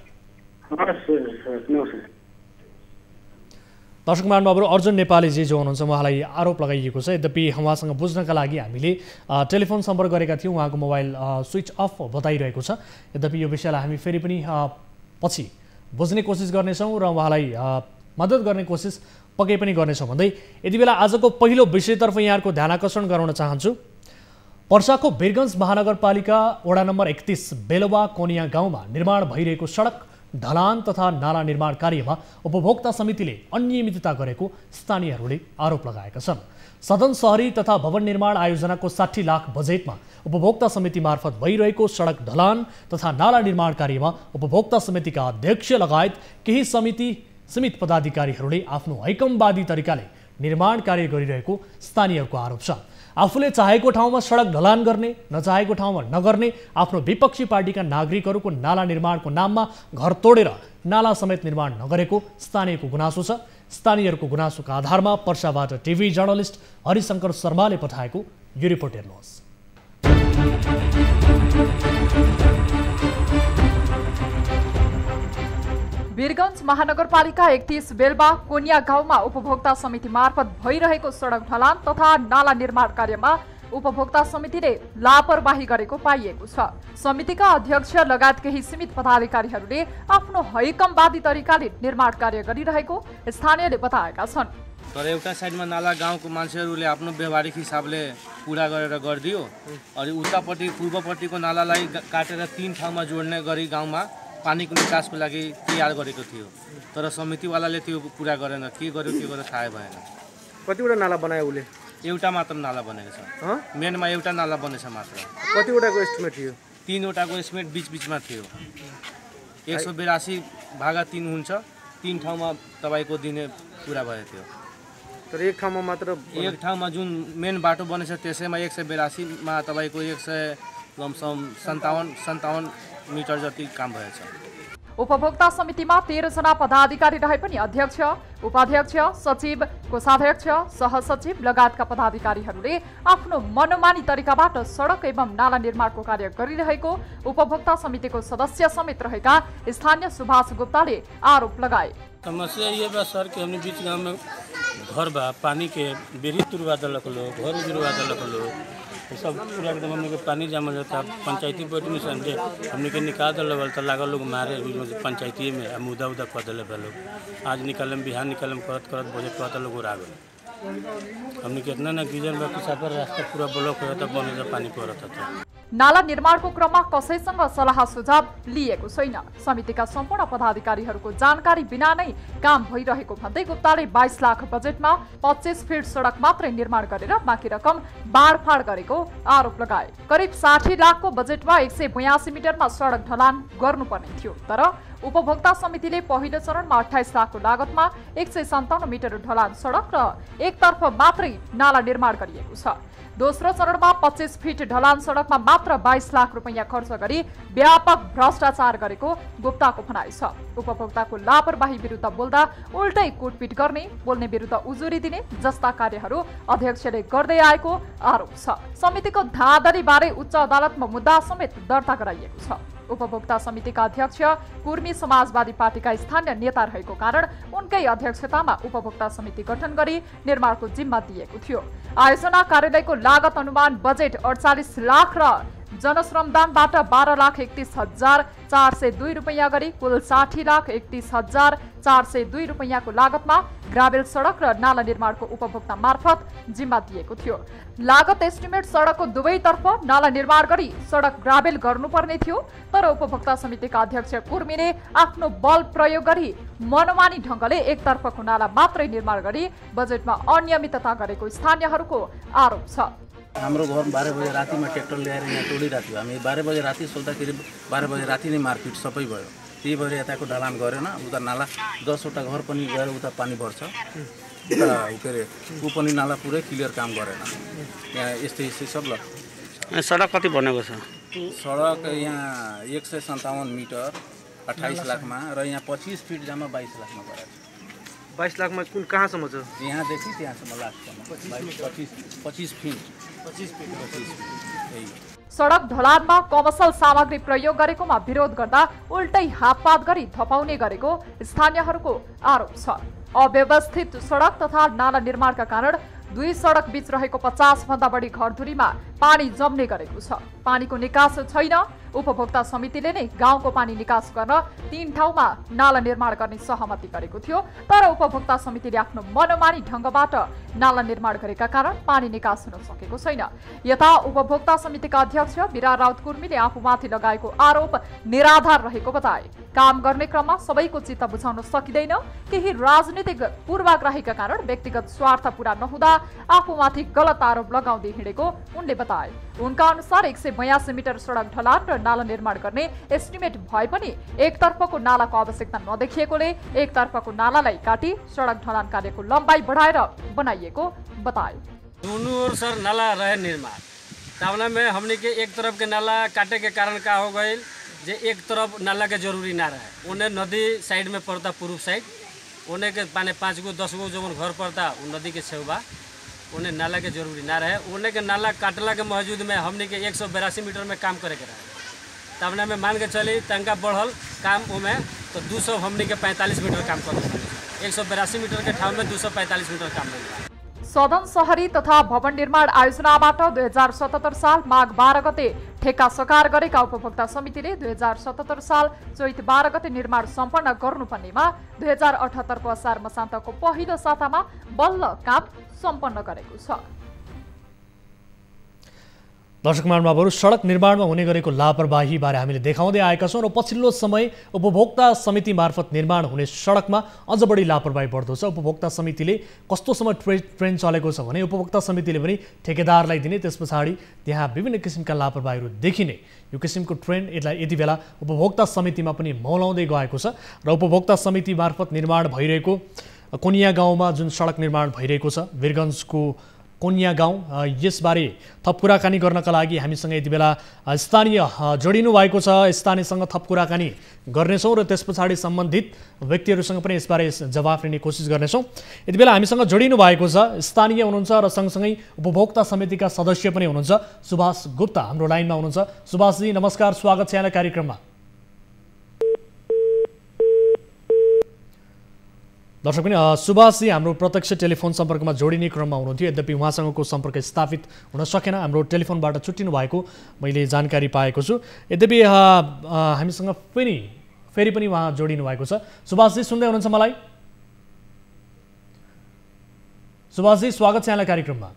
दर्शक महानुभावहरू, अर्जुन नेपालीजी जो हुनुहुन्छ उहाँलाई आरोप लगाइएको छ। यद्यपि उहाँसँग बुझ्नका लागि हामीले टेलिफोन सम्पर्क गरेका थियौँ, उहाँको मोबाइल स्विच अफ बताइरहेको छ। यद्यपि यो विषयलाई हामी फेरि पनि पछि बुझ्ने कोसिस गर्नेछौँ र उहाँलाई मद्दत गर्ने कोसिस पक्कै पनि गर्नेछौँ भन्दै यति बेला आजको पहिलो विषयतर्फ यहाँहरूको ध्यान आकर्षण गराउन चाहन्छु। पर्साको वीरगञ्ज महानगरपालिका वडा नम्बर 31 बेलवा कोनिया गाउँमा निर्माण भइरहेको सडक, ढलान तथा नाला निर्माण कार्यमा उपभोक्ता समितिले अनियमितता गरेको स्थानीयहरूले आरोप लगाएका छन्। सदन शहरी तथा भवन निर्माण आयोजनाको 60 लाख बजेटमा उपभोक्ता समिति मार्फत भइरहेको सडक, ढलान तथा नाला निर्माण कार्यमा उपभोक्ता समितिका अध्यक्ष लगायत केही सीमित पदाधिकारीहरूले आफ्नो हैकमवादी तरिकाले निर्माण कार्य गरिरहेको स्थानीयहरूको आरोप छ। आफूले चाहेको ठाउँमा सडक ढलान गर्ने, नचाहेको ठाउँमा नगर्ने आफ्नो विपक्षी पार्टीका नागरिकहरूको नाला निर्माणको नाममा घर तोडेर नाला समेत निर्माण नगरेको स्थानीयको गुनासो छ। स्थानीयहरूको गुनासोका आधारमा पर्साबाट टिभी जर्नलिस्ट हरिशङ्कर शर्माले पठाएको यो रिपोर्ट हेर्नुहोस्। वीरगञ्ज महानगरपालिका 31 बेलवा कोनिया गाउँमा उपभोक्ता समिति मार्फत भइरहेको सडक ढलान तथा नाला निर्माण कार्यमा उपभोक्ता समितिले लापरवाही गरेको पाइएको छ। समितिका अध्यक्ष लगायत केही सीमित पदाधिकारीहरूले आफ्नो हैकमवादी तरिकाले निर्माण कार्य गरिरहेको स्थानीयले बताएका छन्। तर एउटा साइडमा नाला गाउँको मान्छेहरूले आफ्नो व्यवहारिक हिसाबले पुरा गरेर गरिदियो, अनि उतापट्टि पूर्वपट्टिको नालालाई काटेर 3 ठाउँमा जोड्ने गरी गाउँमा पानीको निकासको लागि तयार गरेको थियो। तर समितिवालाले त्यो पुरा गरेन। के गर्यो थाहा भएन। कतिवटा नाला बनायो उसले? एउटा मात्र नाला बनेको छ। मेनमा एउटा नाला बनेछ मात्र। कतिवटाको एस्टिमेट थियो? 3वटाको एस्टिमेट बीचमा थियो। 182 भागा 3 हुन्छ। 3 ठाउँमा तपाईँको दिने पुरा भएको थियो। तर एक ठाउँमा मात्र, एक ठाउँमा जुन मेन बाटो बनेछ त्यसैमा 182 मा तपाईँको 157 मिटर जति काम भएछ। उपभोक्ता समितिमा 13 जना पदाधिकारी रहे पनि अध्यक्ष, उपाध्यक्ष, सचिव, कोषाध्यक्ष, सहसचिव लगायतका पदाधिकारीहरूले आफ्नो मनोमानी तरिकाबाट सडक एवं नाला निर्माणको कार्य गरिरहेको उपभोक्ता समितिको सदस्य समेत रहेका स्थानीय सुभाष गुप्ताले आरोप लगाए। समस्या ये बा सर कि हमने बीच गांव में घर बा, पानी के बेरी तुरवा दलक लोग, घर उजरवा दलक लोग, सब पूरा एकदम हमने के पानी जमा जाता। पंचायती बोर्ड में समझे हमने के निकाल दल तो लागल लोग मारे पंचायती में मुदा उदा कर दिले लोग। आज निकलम बिहार निकलम करत बोझे कहता लोग आ गए। हमने कितना ना गिजन बा कि पर रास्ता पूरा ब्लॉक हो जाता, बने जा पानी पड़ता था। नाला निर्माणको क्रममा कसैसँग सल्लाह सुझाव लिएको छैन। समितिका सम्पूर्ण पदाधिकारीहरूको जानकारी बिना नै काम भइरहेको भन्दै गुप्ताले 22 लाख बजेटमा 25 फिट सडक मात्रै निर्माण गरेर बाँकी रकम बाँडफाँड गरेको आरोप लगाए। करिब 60 लाखको बजेटमा 182 मिटरमा सडक ढलान गर्नुपर्ने थियो। तर उपभोक्ता समितिले पहिलो चरणमा 28 लाखको लागतमा 157 मिटर ढलान सडक र एकतर्फ मात्रै नाला निर्माण गरिएको छ। दोस्रो चरणमा 25 फिट ढलान सडकमा मात्र 22 लाख रुपैयाँ खर्च गरी व्यापक भ्रष्टाचार गरेको गुप्ताको भनाइ छ। उपभोक्ताको लापरवाही विरुद्ध बोल्दा उल्टै कुटपिट गर्ने, बोल्ने विरुद्ध उजुरी दिने जस्ता कार्यहरू अध्यक्षले गर्दै आएको आरोप छ। समितिको धाँधलीबारे उच्च अदालतमा मुद्दा समेत दर्ता गराइएको छ। उपभोक्ता समितिका अध्यक्ष कुर्मी समाजवादी पार्टीका स्थानीय नेता रहेको कारण उनकै अध्यक्षतामा उपभोक्ता समिति गठन गरी निर्माणको जिम्मा दिएको थियो। आयोजना कार्यालयको लागत अनुमान बजेट 48 लाख र जनश्रमदानबाट 12,31,402 रुपैयाँ गरी कुल 60,31,402 रुपैयाँको लागतमा ग्राभेल सडक र नाला निर्माणको उपभोक्ता मार्फत जिम्मा दिएको थियो। लागत एस्टिमेट सडकको दुवैतर्फ नाला निर्माण गरी सडक ग्राभेल गर्नुपर्ने थियो। तर उपभोक्ता समितिका अध्यक्ष कुर्मीले आफ्नो बल प्रयोग गरी मनोमानी ढङ्गले एकतर्फको नाला मात्रै निर्माण गरी बजेटमा अनियमितता गरेको स्थानीयहरूको आरोप छ। हाम्रो घर 12 बजे रातिमा ट्र्याक्टर ल्याएर यहाँ तोडिरहेको थियो। हामी 12 बजे राति सोल्दाखेरि 12 बजे राति नै मारपिट सबै भयो। त्यही भएर यताको ढलान गरेन। उता नाला 10वटा घर पनि गएर उता पानी बढ्छ। उता के अरे ऊ पनि नाला पुरै क्लियर काम गरेन। यहाँ यस्तै सब ल। सडक कति बनेको छ? सडक यहाँ 157 मिटर 28 लाखमा र यहाँ 25 फिट जम्मा 22 लाखमा गरेको छ। 22 लाखमा कुन कहाँसम्म छ? यहाँदेखि त्यहाँसम्म लास्टसम्म 25 फिट। सडक ढलानमा कमर्सल सामग्री प्रयोग गरेकोमा विरोध गर्दा उल्टै हातपात गरी धपाउने गरेको स्थानीयहरूको आरोप छ। अव्यवस्थित सडक तथा नाला निर्माणका कारण दुई सडक बीच रहेको 50 भन्दा बढी घरधुरीमा पानी जम्ने गरेको छ। पानीको निकास छैन। उपभोक्ता समितिले नै गाउँको पानी निकास गर्न 3 ठाउँमा नाला निर्माण गर्ने सहमति गरेको थियो। तर उपभोक्ता समितिले आफ्नो मनोमानी ढङ्गबाट नाला निर्माण गरेका कारण पानी निकास हुन सकेको छैन। यता उपभोक्ता समितिका अध्यक्ष बिरार राउत कुर्मीले आफूमाथि लगाएको आरोप निराधार रहेको बताए। काम गर्ने क्रममा सबैको चित्त बुझाउन सकिँदैन। केही राजनीतिक पूर्वाग्रहीका कारण व्यक्तिगत स्वार्थ पूरा नहुँदा आफूमाथि गलत आरोप लगाउँदै हिँडेको उनले बताए। उनका अनुसार 182 मिटर सडक ढलान र नाला निर्माण गर्ने एस्टिमेट भए पनि एकतर्फको नालाको आवश्यकता नदेखिएकोले एकतर्फको नालालाई काटी सडक ढलान कार्यको लम्बाइ बढाएर बनाइएको बताए। दोनों ओर सर नाला रहे निर्माण तावना में हमने के एक तरफ के नाला काटे के कारण का हो गई जे एक तरफ नाला के जरूरी ना रहे। उन्हें नदी साइड में पड़ता पूर्व साइड, उन्हें के पाने 5 गो 10 गो जो घर पड़ता वो नदी के छेवा, उन्हें नाला के जरूरी ना रहे। उन्हें के नाला काटला के मौजूद में हमने के 182 मीटर में काम करे के रहे। तबना में मान के चली तंका बढ़ल काम में तो 200 हमने के 45 मीटर काम कर 182 मीटर के ठाव में 245 मीटर काम मिल। सदन शहरी तथा भवन निर्माण आयोजनाबाट 2077 साल माघ 12 गते ठेक्का सकार गरेका उपभोक्ता समितिले 2077 साल चैत 12 गते निर्माण सम्पन्न गर्नुपर्नेमा 2078 को असार मसान्तको पहिलो सातामा बल्ल काम सम्पन्न गरेको छ। दर्शक महानुभावहरू, सडक निर्माणमा हुने गरेको लापरवाही बारे हामीले देखाउँदै आएका छौँ र पछिल्लो समय उपभोक्ता समिति मार्फत निर्माण हुने सडकमा अझ बढी लापरवाही बढ्दो छ। उपभोक्ता समितिले कस्तो समय ट्रेन चलेको छ भने उपभोक्ता समितिले पनि ठेकेदारलाई दिने, त्यस पछाडि त्यहाँ विभिन्न किसिमका लापरवाहीहरू देखिने, यो किसिमको ट्रेन्ड यति बेला उपभोक्ता समितिमा पनि मौलाउँदै गएको छ र उपभोक्ता समिति मार्फत निर्माण भइरहेको कोनिया गाउँमा जुन सडक निर्माण भइरहेको छ वीरगञ्जको कोनिया गाउँ, यसबारे थप कुराकानी गर्नका लागि हामीसँग यति बेला स्थानीय जोडिनु भएको छ। स्थानीयसँग थप कुराकानी गर्नेछौँ र त्यस पछाडि सम्बन्धित व्यक्तिहरूसँग पनि यसबारे जवाफ लिने कोसिस गर्नेछौँ। यति बेला हामीसँग जोडिनु भएको छ स्थानीय हुनुहुन्छ र सँगसँगै उपभोक्ता समितिका सदस्य पनि हुनुहुन्छ सुभाष गुप्ता हाम्रो लाइनमा हुनुहुन्छ। सुभाषजी नमस्कार, स्वागत छ यहाँलाई कार्यक्रममा। दर्शक पनि सुभाषजी हाम्रो प्रत्यक्ष टेलिफोन सम्पर्कमा जोडिने क्रममा हुनुहुन्थ्यो, यद्यपि उहाँसँगको सम्पर्क स्थापित हुन सकेन, हाम्रो टेलिफोनबाट छुट्टिनु भएको मैले जानकारी पाएको छु। यद्यपि हामीसँग फेरि पनि उहाँ जोडिनु भएको छ। सुभाषजी सुन्दै हुनुहुन्छ मलाई? सुभाषजी स्वागत छ यहाँलाई कार्यक्रममा।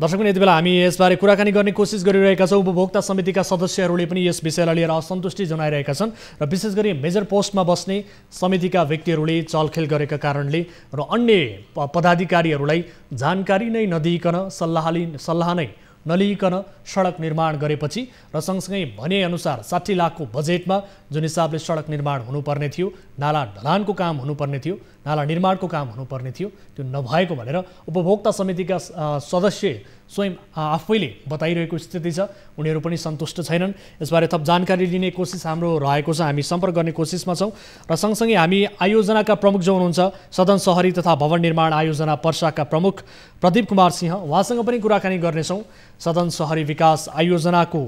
दर्शक पनि यति बेला हामी यसबारे कुराकानी गर्ने कोसिस गरिरहेका छौँ। उपभोक्ता समितिका सदस्यहरूले पनि यस विषयलाई लिएर असन्तुष्टि जनाइरहेका छन् र विशेष गरी मेजर पोस्टमा बस्ने समितिका व्यक्तिहरूले चलखेल गरेका कारणले र अन्य पदाधिकारीहरूलाई जानकारी नै नदिइकन सल्लाह नै नलिइकन सडक निर्माण गरेपछि र सँगसँगै भनेअनुसार 60 लाखको बजेटमा जुन हिसाबले सडक निर्माण हुनुपर्ने थियो, नाला ढलानको काम हुनुपर्ने थियो, नाला निर्माणको काम हुनुपर्ने थियो, त्यो नभएको भनेर उपभोक्ता समितिका सदस्य स्वयं आफैले बताइरहेको स्थिति छ। उनीहरू पनि सन्तुष्ट छैनन्। यसबारे थप जानकारी लिने कोसिस हाम्रो रहेको छ, हामी सम्पर्क गर्ने कोसिसमा छौँ र सँगसँगै हामी आयोजनाका प्रमुख जो हुनुहुन्छ सदन शहरी तथा भवन निर्माण आयोजना पर्साका प्रमुख प्रदीप कुमार सिंह, उहाँसँग पनि कुराकानी गर्नेछौँ। सदन शहरी विकास आयोजनाको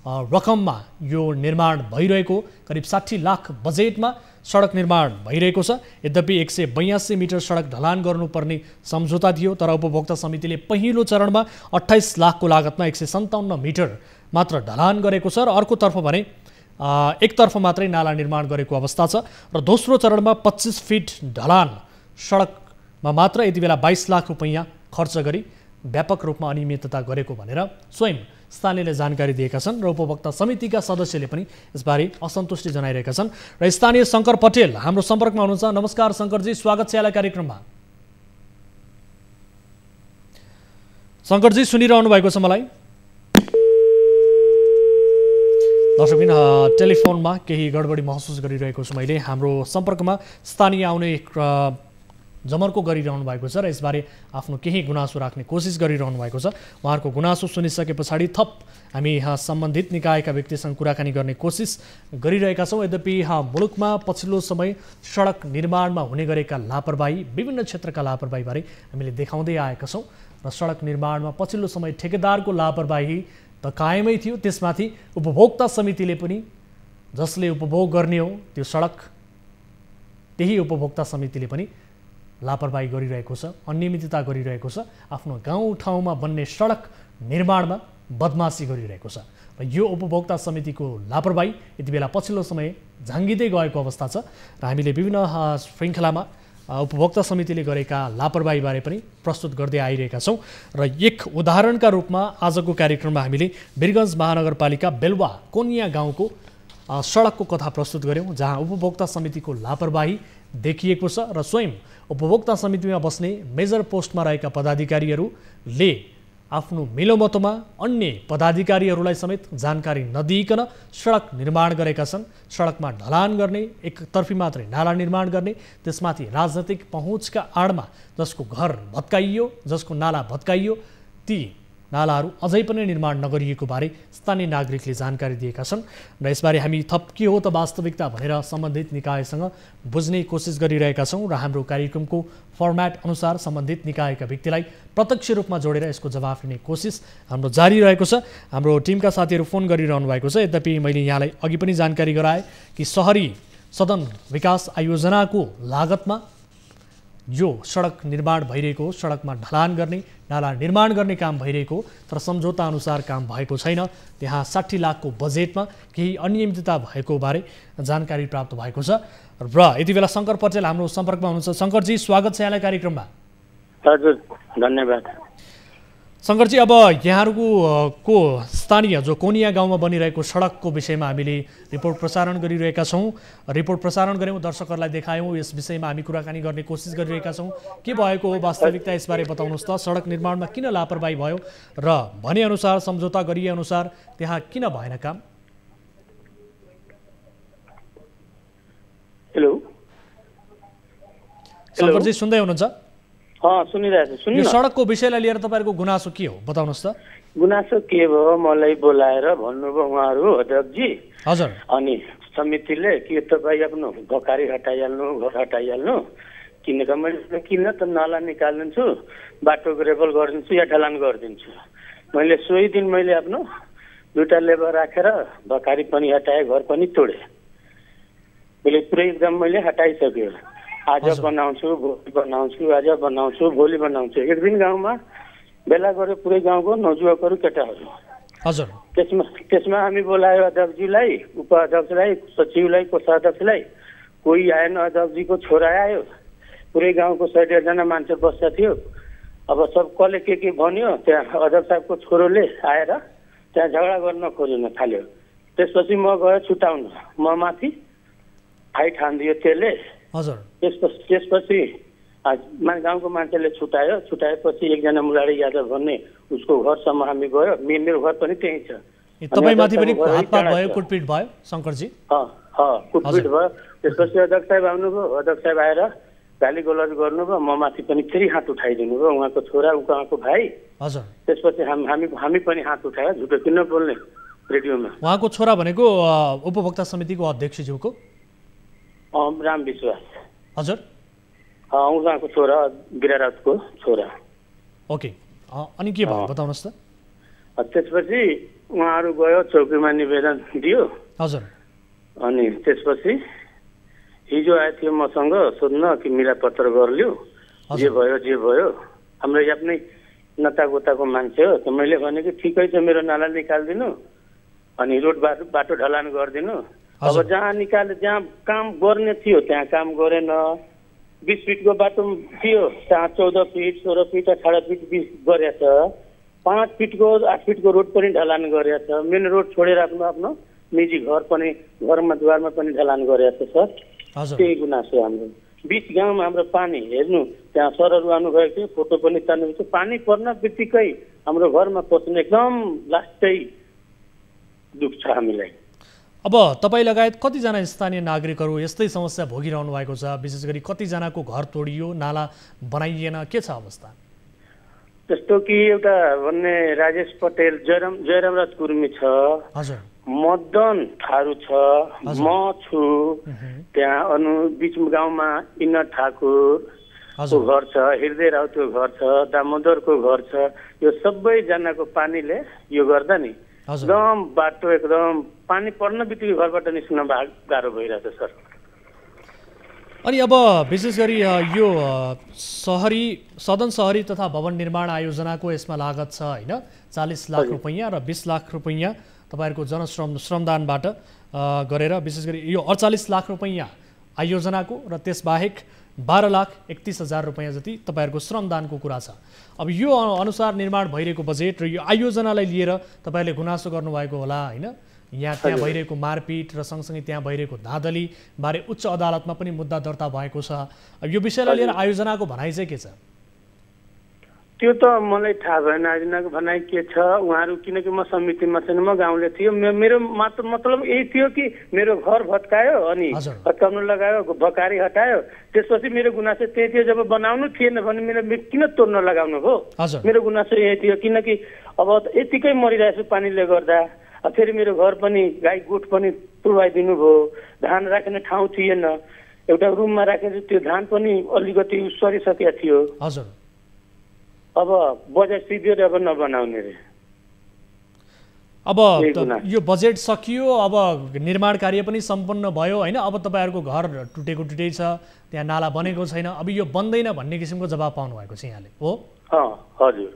रकममा यो निर्माण भइरहेको करिब 60 लाख बजेटमा सडक निर्माण भइरहेको छ। यद्यपि 182 मिटर सडक ढलान गर्नुपर्ने सम्झौता थियो, तर उपभोक्ता समितिले पहिलो चरणमा 28 लाखको लागतमा 157 मिटर मात्र ढलान गरेको छ र अर्कोतर्फ भने एकतर्फ मात्रै नाला निर्माण गरेको अवस्था छ र दोस्रो चरणमा 25 फिट ढलान सडकमा मात्र यति बेला 22 लाख रुपैयाँ खर्च गरी व्यापक रूपमा अनियमितता गरेको भनेर स्वयं स्थानीयले जानकारी दिएका छन् र उपभोक्ता समितिका सदस्यले पनि यसबारे असन्तुष्टि जनाइरहेका छन् र स्थानीय शङ्कर पटेल हाम्रो सम्पर्कमा हुनुहुन्छ। नमस्कार शङ्करजी, स्वागत छ यहाँलाई कार्यक्रममा। शङ्करजी सुनिरहनु भएको छ मलाई? दर्शक टेलिफोनमा केही गडबडी महसुस गरिरहेको छु मैले। हाम्रो सम्पर्कमा स्थानीय आउने जमर्को गरिरहनु भएको छ र यसबारे आफ्नो केही गुनासो राख्ने कोसिस गरिरहनु भएको छ। उहाँहरूको गुनासो सुनिसके पछाडि थप हामी सम्बन्धित निकायका व्यक्तिसँग कुराकानी गर्ने कोसिस गरिरहेका छौँ। यद्यपि मुलुकमा पछिल्लो समय सडक निर्माणमा हुने गरेका लापरवाही, विभिन्न क्षेत्रका लापरवाहीबारे हामीले देखाउँदै आएका छौँ र सडक निर्माणमा पछिल्लो समय ठेकेदारको लापरवाही त कायमै थियो, त्यसमाथि उपभोक्ता समितिले पनि जसले उपभोग गर्ने हो त्यो सडक, त्यही उपभोक्ता समितिले पनि लापरवाही गरिरहेको छ, अनियमितता गरिरहेको छ, आफ्नो गाउँठाउँमा बन्ने सडक निर्माणमा बदमासी गरिरहेको छ र यो उपभोक्ता समितिको लापरवाही यति बेला पछिल्लो समय झाङ्गिँदै गएको अवस्था छ र हामीले विभिन्न श्रृङ्खलामा उपभोक्ता समितिले गरेका लापरवाहीबारे पनि प्रस्तुत गर्दै आइरहेका छौँ र एक उदाहरणका रूपमा आजको कार्यक्रममा हामीले वीरगञ्ज महानगरपालिका बेलवा कोनिया गाउँको सडकको कथा प्रस्तुत गऱ्यौँ, जहाँ उपभोक्ता समितिको लापरवाही देखिएको छ र स्वयं उपभोक्ता समितिमा बस्ने मेजर पोस्टमा रहेका पदाधिकारीहरूले आफ्नो मिलोमतोमा अन्य पदाधिकारीहरूलाई समेत जानकारी नदिइकन सडक निर्माण गरेका छन्। सडकमा ढलान गर्ने, एकतर्फी मात्रै नाला निर्माण गर्ने, त्यसमाथि राजनैतिक पहुँचका आडमा जसको घर भत्काइयो, जसको नाला भत्काइयो, ती नालाहरू अझै पनि निर्माण नगरिएको बारे स्थानीय नागरिकले जानकारी दिएका छन् र यसबारे हामी थप के हो त वास्तविकता भनेर सम्बन्धित निकायसँग बुझ्ने कोसिस गरिरहेका छौँ र हाम्रो कार्यक्रमको फर्म्याट अनुसार सम्बन्धित निकायका व्यक्तिलाई प्रत्यक्ष रूपमा जोडेर यसको जवाफ लिने कोसिस हाम्रो जारी रहेको छ। हाम्रो टिमका साथीहरू फोन गरिरहनु भएको छ। यद्यपि मैले यहाँलाई अघि पनि जानकारी गराएँ कि शहरी सदन विकास आयोजनाको लागतमा यो सडक निर्माण भइरहेको, सडकमा ढलान गर्ने, नाला निर्माण गर्ने काम भइरहेको, तर सम्झौता अनुसार काम भएको छैन। त्यहाँ 60 लाखको बजेटमा केही अनियमितता भएको बारे जानकारी प्राप्त भएको छ। र यति बेला शङ्कर पटेल हाम्रो सम्पर्कमा हुनुहुन्छ। शङ्करजी, स्वागत छ यहाँलाई कार्यक्रममा। हजुर, धन्यवाद। शङ्करजी, अब यहाँहरूको स्थानीय जो कोनिया गाउँमा बनिरहेको सडकको विषयमा हामीले रिपोर्ट प्रसारण गरिरहेका छौँ। रिपोर्ट प्रसारण गऱ्यौँ, दर्शकहरूलाई देखायौँ, यस विषयमा हामी कुराकानी गर्ने कोसिस गरिरहेका छौँ। के भएको हो वास्तविकता, यसबारे बताउनुहोस् त। सडक निर्माणमा किन लापरवाही भयो र भनेअनुसार सम्झौता गरिएअनुसार त्यहाँ किन भएन काम? हेलो शङ्करजी, सुन्दै हुनुहुन्छ? सुनिरहेको छु। यो सडकको विषयलाई लिएर तपाईँहरूको गुनासो के हो, बताउनुहोस् त। गुनासो के भयो, मलाई बोलाएर भन्नुभयो उहाँहरू अध्यक्षजी। हजुर। अनि समितिले के तपाईँ आफ्नो भकारी हटाइहाल्नु, घर हटाइहाल्नु, किनकि मैले किन त नाला निकालिदिन्छु, बाटो ग्रेभल गरिदिन्छु या ढलान गरिदिन्छु। मैले सोही दिन मैले आफ्नो 2टा लेबर राखेर भकारी पनि हटाएँ, घर पनि तोडेँ। मैले पुरै एकदम मैले हटाइसक्यो। आज बनाउँछु, भोलि बनाउँछु, आज बनाउँछु, भोलि बनाउँछु। एक दिन गाउँमा भेला गऱ्यो पुरै गाउँको नौजुवकहरू, केटाहरू। हजुर। त्यसमा हामी बोलायो अध्यक्षजीलाई, उपाध्यक्षलाई, सचिवलाई, कोषाध्यक्षलाई। कोही आएन, अध्यक्षजीको छोरा आयो। पुरै गाउँको 100-150 मान्छे बस्दा थियो। अब सब कसले के भन्यो, त्यहाँ अध्यक्ष साहबको छोरोले आएर त्यहाँ झगडा गर्न खोज्न थाल्यो। त्यसपछि म गयो छुटाउन, म माथि फाइट हान्दियो त्यसले। हजुर। त्यसपछि गाउँको मान्छेले छुटाएपछि एकजना मुरारी यादव भन्ने उसको घरसम्म हामी गयो। मेरो घर पनि त्यही छ। तपाईँमाथि पनि हातपात भयो, कुटपिट भयो शङ्करजी? कुटपिट भयो। त्यसपछि अध्यक्ष साहब आउनुभयो। अध्यक्ष साहब आएर गाली गलौज गर्नुभयो। म माथि पनि फेरि हात उठाइदिनु भयो, उहाँको छोरा, उहाँको भाइ। हजुर। त्यसपछि हामी पनि हात उठायो। झुटो किन बोल्ने रेडियोमा? उहाँको छोरा भनेको उपभोक्ता समितिको अध्यक्षज्यूको राम विश्वास। हजुर। उहाँको छोरा, गिरा राउतको छोरा। ओके, अनि के भयो बताउनुहोस् त। त्यसपछि उहाँहरू गयो, चौकीमा निवेदन दियो। हजुर। अनि त्यसपछि हिजो आएको थियो मसँग सोध्न कि मिलापत्र गरिलियो, जे भयो। हाम्रो आफ्नै नतागोताको मान्छे हो। त मैले भने कि ठिकै छ, मेरो नाला निकालिदिनु अनि रोड बाटो ढलान गरिदिनु। अब जहाँ काम गर्ने थियो त्यहाँ काम गरेन। 20 फिटको बाटो थियो, त्यहाँ 14 फिट, 16 फिट, 18 फिट गरेछ। 5 फिटको 8 फिटको रोड पनि ढलान गरेछ। मेन रोड छोडेर आफ्नो निजी घरमा द्वारमा पनि ढलान गरेछ सर। त्यही गुनासो हाम्रो। 20 गाउँमा हाम्रो पानी हेर्नु, त्यहाँ सरहरू आउनुभएको थियो, फोटो पनि तान्नुभएको थियो। पानी पर्न बित्तिकै हाम्रो घरमा पस्ने एकदम लास्टै दुख छ हामीलाई। अब तपाईँ लगायत कतिजना स्थानीय नागरिकहरू यस्तै समस्या भोगिरहनु भएको छ? विशेष गरी कतिजनाको घर तोडियो, नाला बनाइएन, के छ अवस्था? जस्तो कि एउटा भन्ने राजेश पटेल, जयरामराज कुर्मी छ। हजुर। मदन थारू छ, म छु त्यहाँ। बीच गाउँमा इन्ना ठाकुरको घर छ, हृदय राउतको घर छ, दामोदरको घर छ। यो सबैजनाको पानीले यो गर्दा नि एकदम बाटो एकदम पानी पर्न बित्तिकै घरबाट निस्कन गाह्रो भइरहेछ सर। अनि अब विशेष गरी यो सदन शहरी तथा भवन निर्माण आयोजनाको यसमा लागत छ होइन, 40 लाख रुपैयाँ र 20 लाख रुपैयाँ तपाईँहरूको श्रमदानबाट गरेर विशेष गरी यो 48 लाख रुपैयाँ आयोजनाको र त्यसबाहेक 12,31,000 रुपैयाँ जति तपाईँहरूको श्रमदानको कुरा छ। अब यो अनुसार निर्माण भइरहेको बजेट र यो आयोजनालाई लिएर तपाईँले गुनासो गर्नुभएको होला होइन? यहाँ त्यहाँ भइरहेको मारपिट र सँगसँगै त्यहाँ भइरहेको धाँधली बारे उच्च अदालतमा पनि मुद्दा दर्ता भएको छ। अब यो विषयलाई लिएर आयोजनाको भनाइ चाहिँ के छ? त्यो त मलाई थाहा भएन आयोजनाको भनाइ के छ। उहाँहरू किनकि म समितिमा छैन, म गाउँले थियो। मेरो मतलब यही थियो कि मेरो घर भत्कायो अनि भत्काउनु लगायो, भकारी हटायो। त्यसपछि मेरो गुनासो त्यही थियो। जब बनाउनु थिएन भने मेरो किन तोड्न लगाउनु हो? मेरो गुनासो यही थियो। किनकि अब यतिकै मरिरहेछु पानीले गर्दा। फेरि मेरो घर पनि गाई गोठ पनि तुडाइदिनु भयो। धान राख्ने ठाउँ थिएन। एउटा रुममा राखेर त्यो धान पनि अलिकति सरिसकेको थियो। हजुर। अब बजेट सिधियो अब नबनाउने रे। अब यो बजेट सकियो, अब निर्माण कार्य पनि सम्पन्न भयो होइन, अब तपाईँहरूको घर टुटेकै छ, त्यहाँ नाला बनेको छैन, अब यो बन्दैन भन्ने किसिमको जवाब पाउनु भएको छ यहाँले हो? हजुर।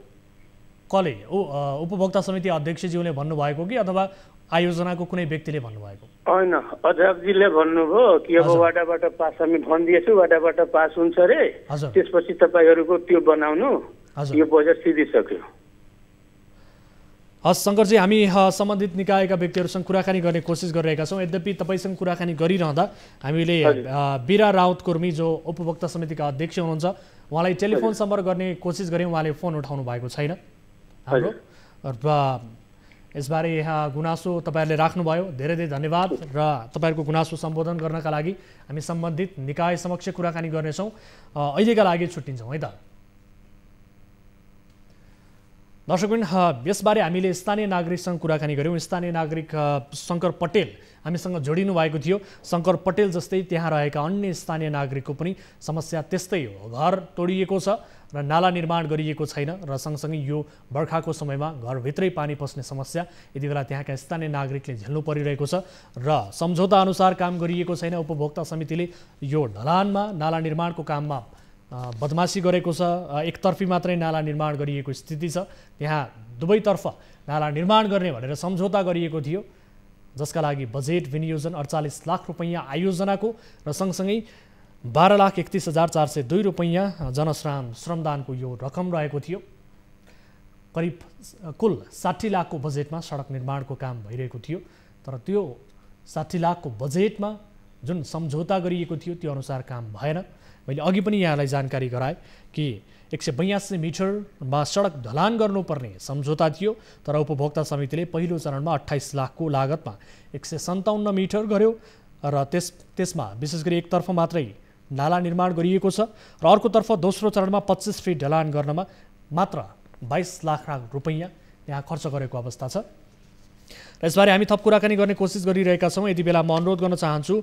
कसले उपभोक्ता समिति अध्यक्षज्यूले भन्नुभएको कि अथवा आयोजनाको कुनै व्यक्तिले भन्नुभएको? होइन, अध्यक्षजीले भन्नुभयो कि अब वाटाबाट पास हामी भनिदिएछु, वाटाबाट पास हुन्छ रे, त्यसपछि तपाईँहरूको त्यो बनाउनु, यो बजेट सिधिसक्यो। हस् शङ्करजी, हामी सम्बन्धित निकायका व्यक्तिहरूसँग कुराकानी गर्ने कोसिस गरिरहेका छौँ। यद्यपि तपाईँसँग कुराकानी गरिरहँदा हामीले बिरा राउत कुर्मी जो उपभोक्ता समितिका अध्यक्ष हुनुहुन्छ उहाँलाई टेलिफोन सम्पर्क गर्ने कोसिस गऱ्यौँ, उहाँले फोन उठाउनु भएको छैन हाम्रो। र यसबारे यहाँ गुनासो तपाईँहरूले राख्नुभयो, धेरै धेरै धन्यवाद। र तपाईँहरूको गुनासो सम्बोधन गर्नका लागि हामी सम्बन्धित निकाय समक्ष कुराकानी गर्नेछौँ। अहिलेका लागि छुट्टिन्छौँ है त। दर्शकबिन, यसबारे हामीले स्थानीय नागरिकसँग कुराकानी गऱ्यौँ। स्थानीय नागरिक शङ्कर पटेल हामीसँग जोडिनु भएको थियो। शङ्कर पटेल जस्तै त्यहाँ रहेका अन्य स्थानीय नागरिकको पनि समस्या त्यस्तै हो, घर तोडिएको छ र नाला निर्माण गरिएको छैन र सँगसँगै यो बर्खाको समयमा घरभित्रै पानी पस्ने समस्या यति बेला त्यहाँका स्थानीय नागरिकले झेल्नु परिरहेको छ र सम्झौता अनुसार काम गरिएको छैन। उपभोक्ता समितिले यो ढलानमा नाला निर्माणको काममा बदमासी गरेको छ, एकतर्फी मात्रै नाला निर्माण गरिएको स्थिति छ। त्यहाँ दुवैतर्फ नाला निर्माण गर्ने भनेर सम्झौता गरिएको थियो, जसका लागि बजेट विनियोजन 48 लाख रुपैयाँ आयोजनाको र सँगसँगै 12,31,402 रुपैयाँ श्रमदानको यो रकम रहेको थियो। करिब कुल 60 लाखको बजेटमा सडक निर्माणको काम भइरहेको थियो, तर त्यो 60 लाखको बजेटमा जुन सम्झौता गरिएको थियो त्यो अनुसार काम भएन। मैले अघि पनि यहाँलाई जानकारी गराएँ कि 182 मिटरमा सडक ढलान गर्नुपर्ने सम्झौता थियो, तर उपभोक्ता समितिले पहिलो चरणमा 28 लाखको लागतमा 157 मिटर गर्यो र त्यसमा विशेष गरी एकतर्फ मात्रै नाला निर्माण गरिएको छ र अर्कोतर्फ दोस्रो चरणमा 25 फिट ढलान गर्नमा मात्र 22 लाख रुपैयाँ त्यहाँ खर्च गरेको अवस्था छ। र यसबारे हामी थप कुराकानी गर्ने कोसिस गरिरहेका छौँ। यति बेला म अनुरोध गर्न चाहन्छु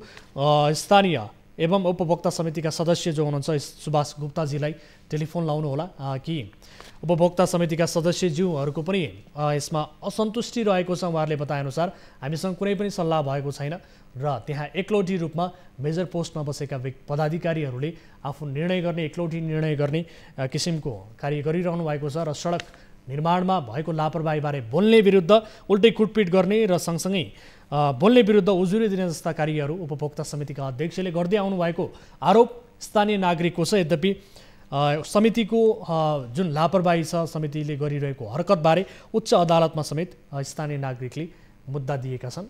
स्थानीय एवं उपभोक्ता समितिका सदस्य जो हुनुहुन्छ सुभाष गुप्ताजीलाई टेलिफोन लाउनुहोला कि उपभोक्ता समितिका सदस्यज्यूहरूको पनि यसमा असन्तुष्टि रहेको छ। उहाँहरूले बताएअनुसार हामीसँग कुनै पनि सल्लाह भएको छैन र त्यहाँ एकलौटी रूपमा मेजर पोस्टमा बसेका पदाधिकारीहरूले आफू निर्णय गर्ने, एकलौटी निर्णय गर्ने किसिमको कार्य गरिरहनु भएको छ र सडक निर्माणमा भएको लापरवाहीबारे बोल्ने विरुद्ध उल्टै कुटपिट गर्ने र सँगसँगै बोल्ने विरुद्ध उजुरी दिने जस्ता कार्यहरू उपभोक्ता समितिका अध्यक्षले गर्दै आउनु भएको आरोप स्थानीय नागरिकको छ। यद्यपि समितिको जुन लापरवाही छ, समितिले गरिरहेको हरकतबारे उच्च अदालतमा समेत स्थानीय नागरिकले मुद्दा दिएका छन्।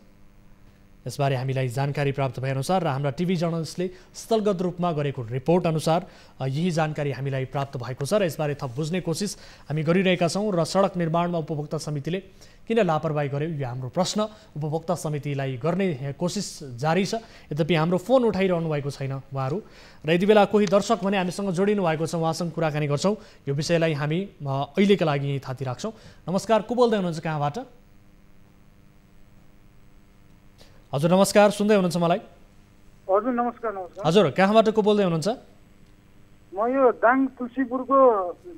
यसबारे हामीलाई जानकारी प्राप्त भएअनुसार र हाम्रा टिभी जर्नलिस्टले स्थलगत रूपमा गरेको रिपोर्ट अनुसार यही जानकारी हामीलाई प्राप्त भएको छ र यसबारे थप बुझ्ने कोसिस हामी गरिरहेका छौँ। र सडक निर्माणमा उपभोक्ता समितिले किन लापरवाही गर्यो यो हाम्रो प्रश्न उपभोक्ता समितिलाई गर्ने कोसिस जारी छ। यद्यपि हाम्रो फोन उठाइरहनु भएको छैन उहाँहरू र यति बेला कोही दर्शक भने हामीसँग जोडिनु भएको छ, उहाँसँग कुराकानी गर्छौँ। यो विषयलाई हामी अहिलेका लागि यहीँ थाती राख्छौँ। नमस्कार, को बोल्दै हुनुहुन्छ, कहाँबाट? हजुर नमस्कार, सुन्दै हुनुहुन्छ मलाई? हजुर नमस्कार। नमस्कार हजुर, कहाँबाट को बोल्दै हुनुहुन्छ? म यो दाङ तुलसीपुरको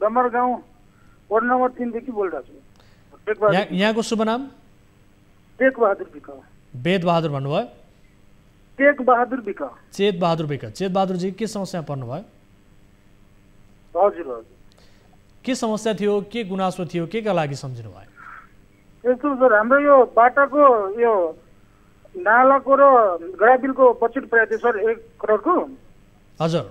डमर गाउँ वार्ड नम्बर 3 देखि बोलिरहेको छु। यहाँको शुभ नाम? टेक बहादुर विक। वेद बहादुर भन्नुभयो? टेक बहादुर विक। चेत बहादुर विक। चेत बहादुरजी के समस्या पर्नुभयो? हजुर हजुर, के समस्या थियो, के गुनासो थियो, के का लागि सम्झिनु भयो? यस्तो सर, हाम्रो यो बाटाको यो नालाको र ग्राबिलको बजेट परेको थियो सर 1 करोडको। हजुर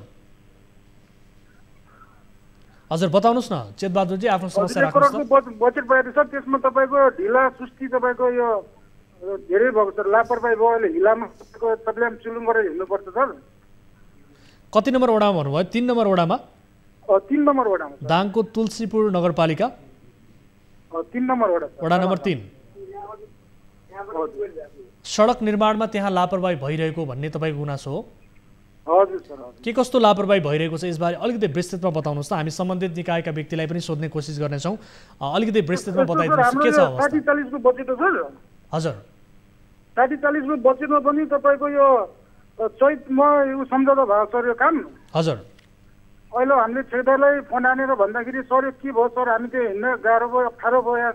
हजुर, बताउनुहोस् न चेत बहादुरजी, आफ्नो समस्या राख्नुहोस्। 1 करोडको बजेट परेको थियो सर, त्यसमा तपाईँको ढिला सुस्ती तपाईँको यो धेरै भएको सर, लापरवाही भयो। अहिले हिलामा तपाईँले चुलुङ गरेर हिँड्नुपर्छ सर। कति नम्बर वडामा भन्नुभयो? 3 नम्बर वडामा? 3 नम्बर वडामा। दाङको तुलसीपुर नगरपालिका 3 नम्बर वडा नम्बर 3। सडक निर्माणमा त्यहाँ लापरवाही भइरहेको भन्ने तपाईँको गुनासो हो? हजुर सर। के कस्तो लापरवाही भइरहेको छ यसबारे अलिकति विस्तृतमा बताउनुहोस् त। हामी सम्बन्धित निकायका व्यक्तिलाई पनि सोध्ने कोसिस गर्नेछौँ। अलिकति विस्तृतमा बताइदिनुहोस् के छ अवस्था? 40-40 को बजेट हो सर। हजुर, 40-40 को बजेटमा पनि तपाईँको यो चैतमा यो सम्झौता भयो सर यो काम। हजुर, अहिले हामीले ठेकेदारलाई फोन हानेर भन्दाखेरि सर यो के भयो सर, हामी त्यो हिँड्न गाह्रो भयो, अप्ठ्यारो भयो,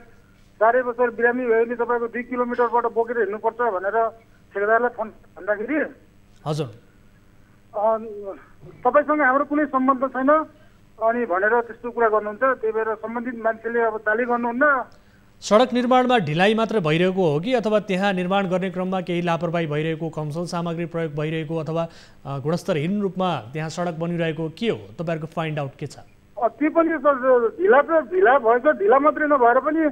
4 वर्ष बिरामी भयो भने तपाईँको 2 किलोमिटरबाट बोकेर हिँड्नुपर्छ भनेर ठेकेदारलाई फोन भन्दाखेरि हजुर तपाईँसँग हाम्रो कुनै सम्बन्ध छैन अनि भनेर त्यस्तो कुरा गर्नुहुन्छ। त्यही भएर सम्बन्धित मान्छेले अब चाली गर्नुहुन्न। सडक निर्माणमा ढिलाइ मात्र भइरहेको हो कि अथवा त्यहाँ निर्माण गर्ने क्रममा केही लापरवाही भइरहेको, कमसल सामग्री प्रयोग भइरहेको अथवा गुणस्तरहीन रूपमा त्यहाँ सडक बनिरहेको के हो? तपाईँहरूको फाइन्ड आउट के छ? त्यो पनि ढिला भएछ। ढिला मात्रै नभएर पनि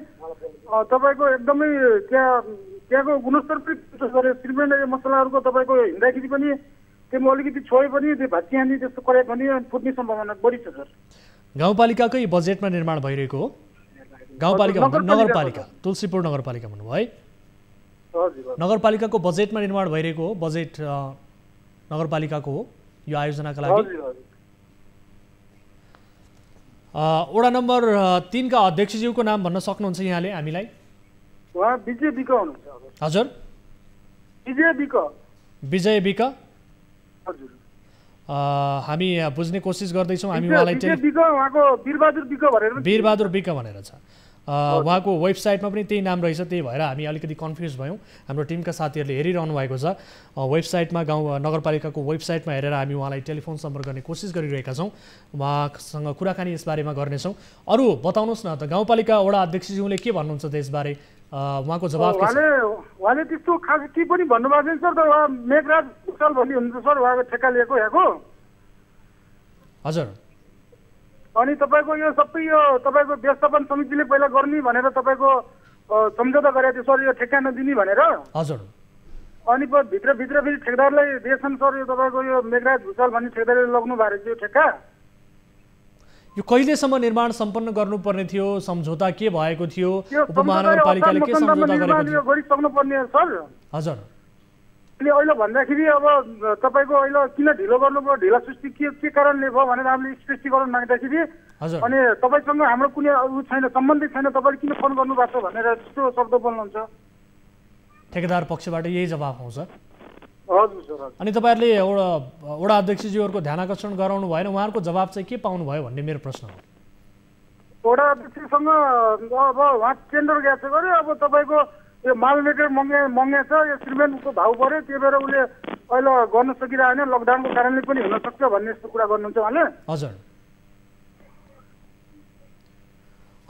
तपाईँको एकदमै त्यहाँको गुणस्तर पनि सिमेन्ट मसलाहरूको तपाईँको हिँड्दाखेरि पनि त्यसमा अलिकति छोए पनि त्यो भाँचिहाल्ने त्यस्तो कराए पनि फुट्ने सम्भावना बढी छ सर। गाउँपालिकाकै बजेटमा निर्माण भइरहेको हो? गाउँपालिका नगरपालिका तुलसीपुर नगरपालिका भन्नुभयो है? नगरपालिकाको बजेटमा निर्माण भइरहेको हो? बजेट नगरपालिकाको हो यो आयोजनाका लागि? वडा नम्बर 3 का अध्यक्षज्यूको नाम भन्न सक्नुहुन्छ यहाँले हामीलाई? उहाँ विजय विक हुनुहुन्छ। हजुर विजय विक हजुर हामी बुझ्ने कोसिस गर्दैछौँ। हामी उहाँलाई वीरबहादुर विक भनेर छ। उहाँको वेबसाइटमा पनि त्यही नाम रहेछ, त्यही भएर हामी अलिकति कन्फ्युज भयौँ। हाम्रो टिमका साथीहरूले हेरिरहनु भएको छ वेबसाइटमा, नगरपालिकाको वेबसाइटमा हेरेर हामी उहाँलाई टेलिफोन सम्पर्क गर्ने कोसिस गरिरहेका छौँ। उहाँसँग कुराकानी यसबारेमा गर्नेछौँ। अरू बताउनुहोस् न त, गाउँपालिका वडा अध्यक्षज्यूले के भन्नुहुन्छ त यसबारे? उहाँको जवाब के छ? उहाँले त्यस्तो खास के पनि भन्नुभएको छैन सर। उहाँ मेघराज भुषाल भन्ने हुनुहुन्छ सर, उहाँको ठेक्का लिएको यहाँको। हजुर अनि तपाईँको यो सबै यो तपाईँको व्यवस्थापन समितिले पहिला गर्ने भनेर तपाईँको सम्झौता गरेको थियो सर, यो ठेक्का नदिने भनेर। हजुर अनि भित्र फेरि ठेकेदारलाई दिएछन् सर। यो तपाईँको यो मेघराज भुषाल भन्ने ठेकेदारले लग्नु भएको थियो ठेक्का। यो कहिलेसम्म निर्माण सम्पन्न गर्नुपर्ने थियो? सम्झौता के भएको थियो? उपमहानगरपालिकाले के सम्झौता गरेको थियो? गरिसक्नु पर्ने सर। हजुर अहिले अहिले भन्दाखेरि अब तपाईँको अहिले किन ढिलो गर्नुभयो, ढिला सृष्टि के कारणले भयो भनेर हामीले स्पष्टीकरण माग्दाखेरि अनि तपाईँसँग हाम्रो कुनै उ छैन, सम्बन्धित छैन, तपाईँले किन फोन गर्नुभएको छ भनेर त्यस्तो शब्द बोल्नुहुन्छ। ठेकेदार पक्षबाट यही जवाब आउँछ? हजुर सर। अनि तपाईँहरूले वडा अध्यक्षज्यूहरूको ध्यान आकर्षण गराउनु भएन, उहाँहरूको जवाब चाहिँ के पाउनुभयो भन्ने मेरो प्रश्न हो। वडा अध्यक्षसँग अब उहाँ टेन्डर गएको छ गरे, अब तपाईँको यो माल मेटेरियल महँगो छ, यो सिमेन्टको भाउ बढ्यो, त्यही भएर उसले अहिले गर्न सकिरहेन, लकडाउनको कारणले पनि हुनसक्छ भन्ने यस्तो कुरा गर्नुहुन्छ उहाँले। हजुर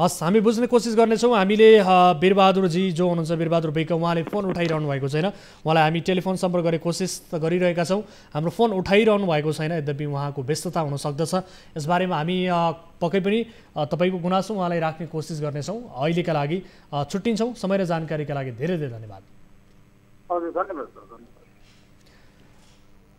हस्, हामी बुझ्ने कोसिस गर्नेछौँ। हामीले वीरबहादुरजी जो हुनुहुन्छ, वीरबहादुर विक, उहाँले फोन उठाइरहनु भएको छैन। उहाँलाई हामी टेलिफोन सम्पर्क गर्ने कोसिस त गरिरहेका छौँ, हाम्रो फोन उठाइरहनु भएको छैन। यद्यपि उहाँको व्यस्तता हुनसक्दछ, यसबारेमा हामी पक्कै पनि तपाईँको गुनासो उहाँलाई राख्ने कोसिस गर्नेछौँ। अहिलेका लागि छुट्टिन्छौँ। समय र जानकारीका लागि धेरै धेरै धन्यवाद। हजुर धन्यवाद सर।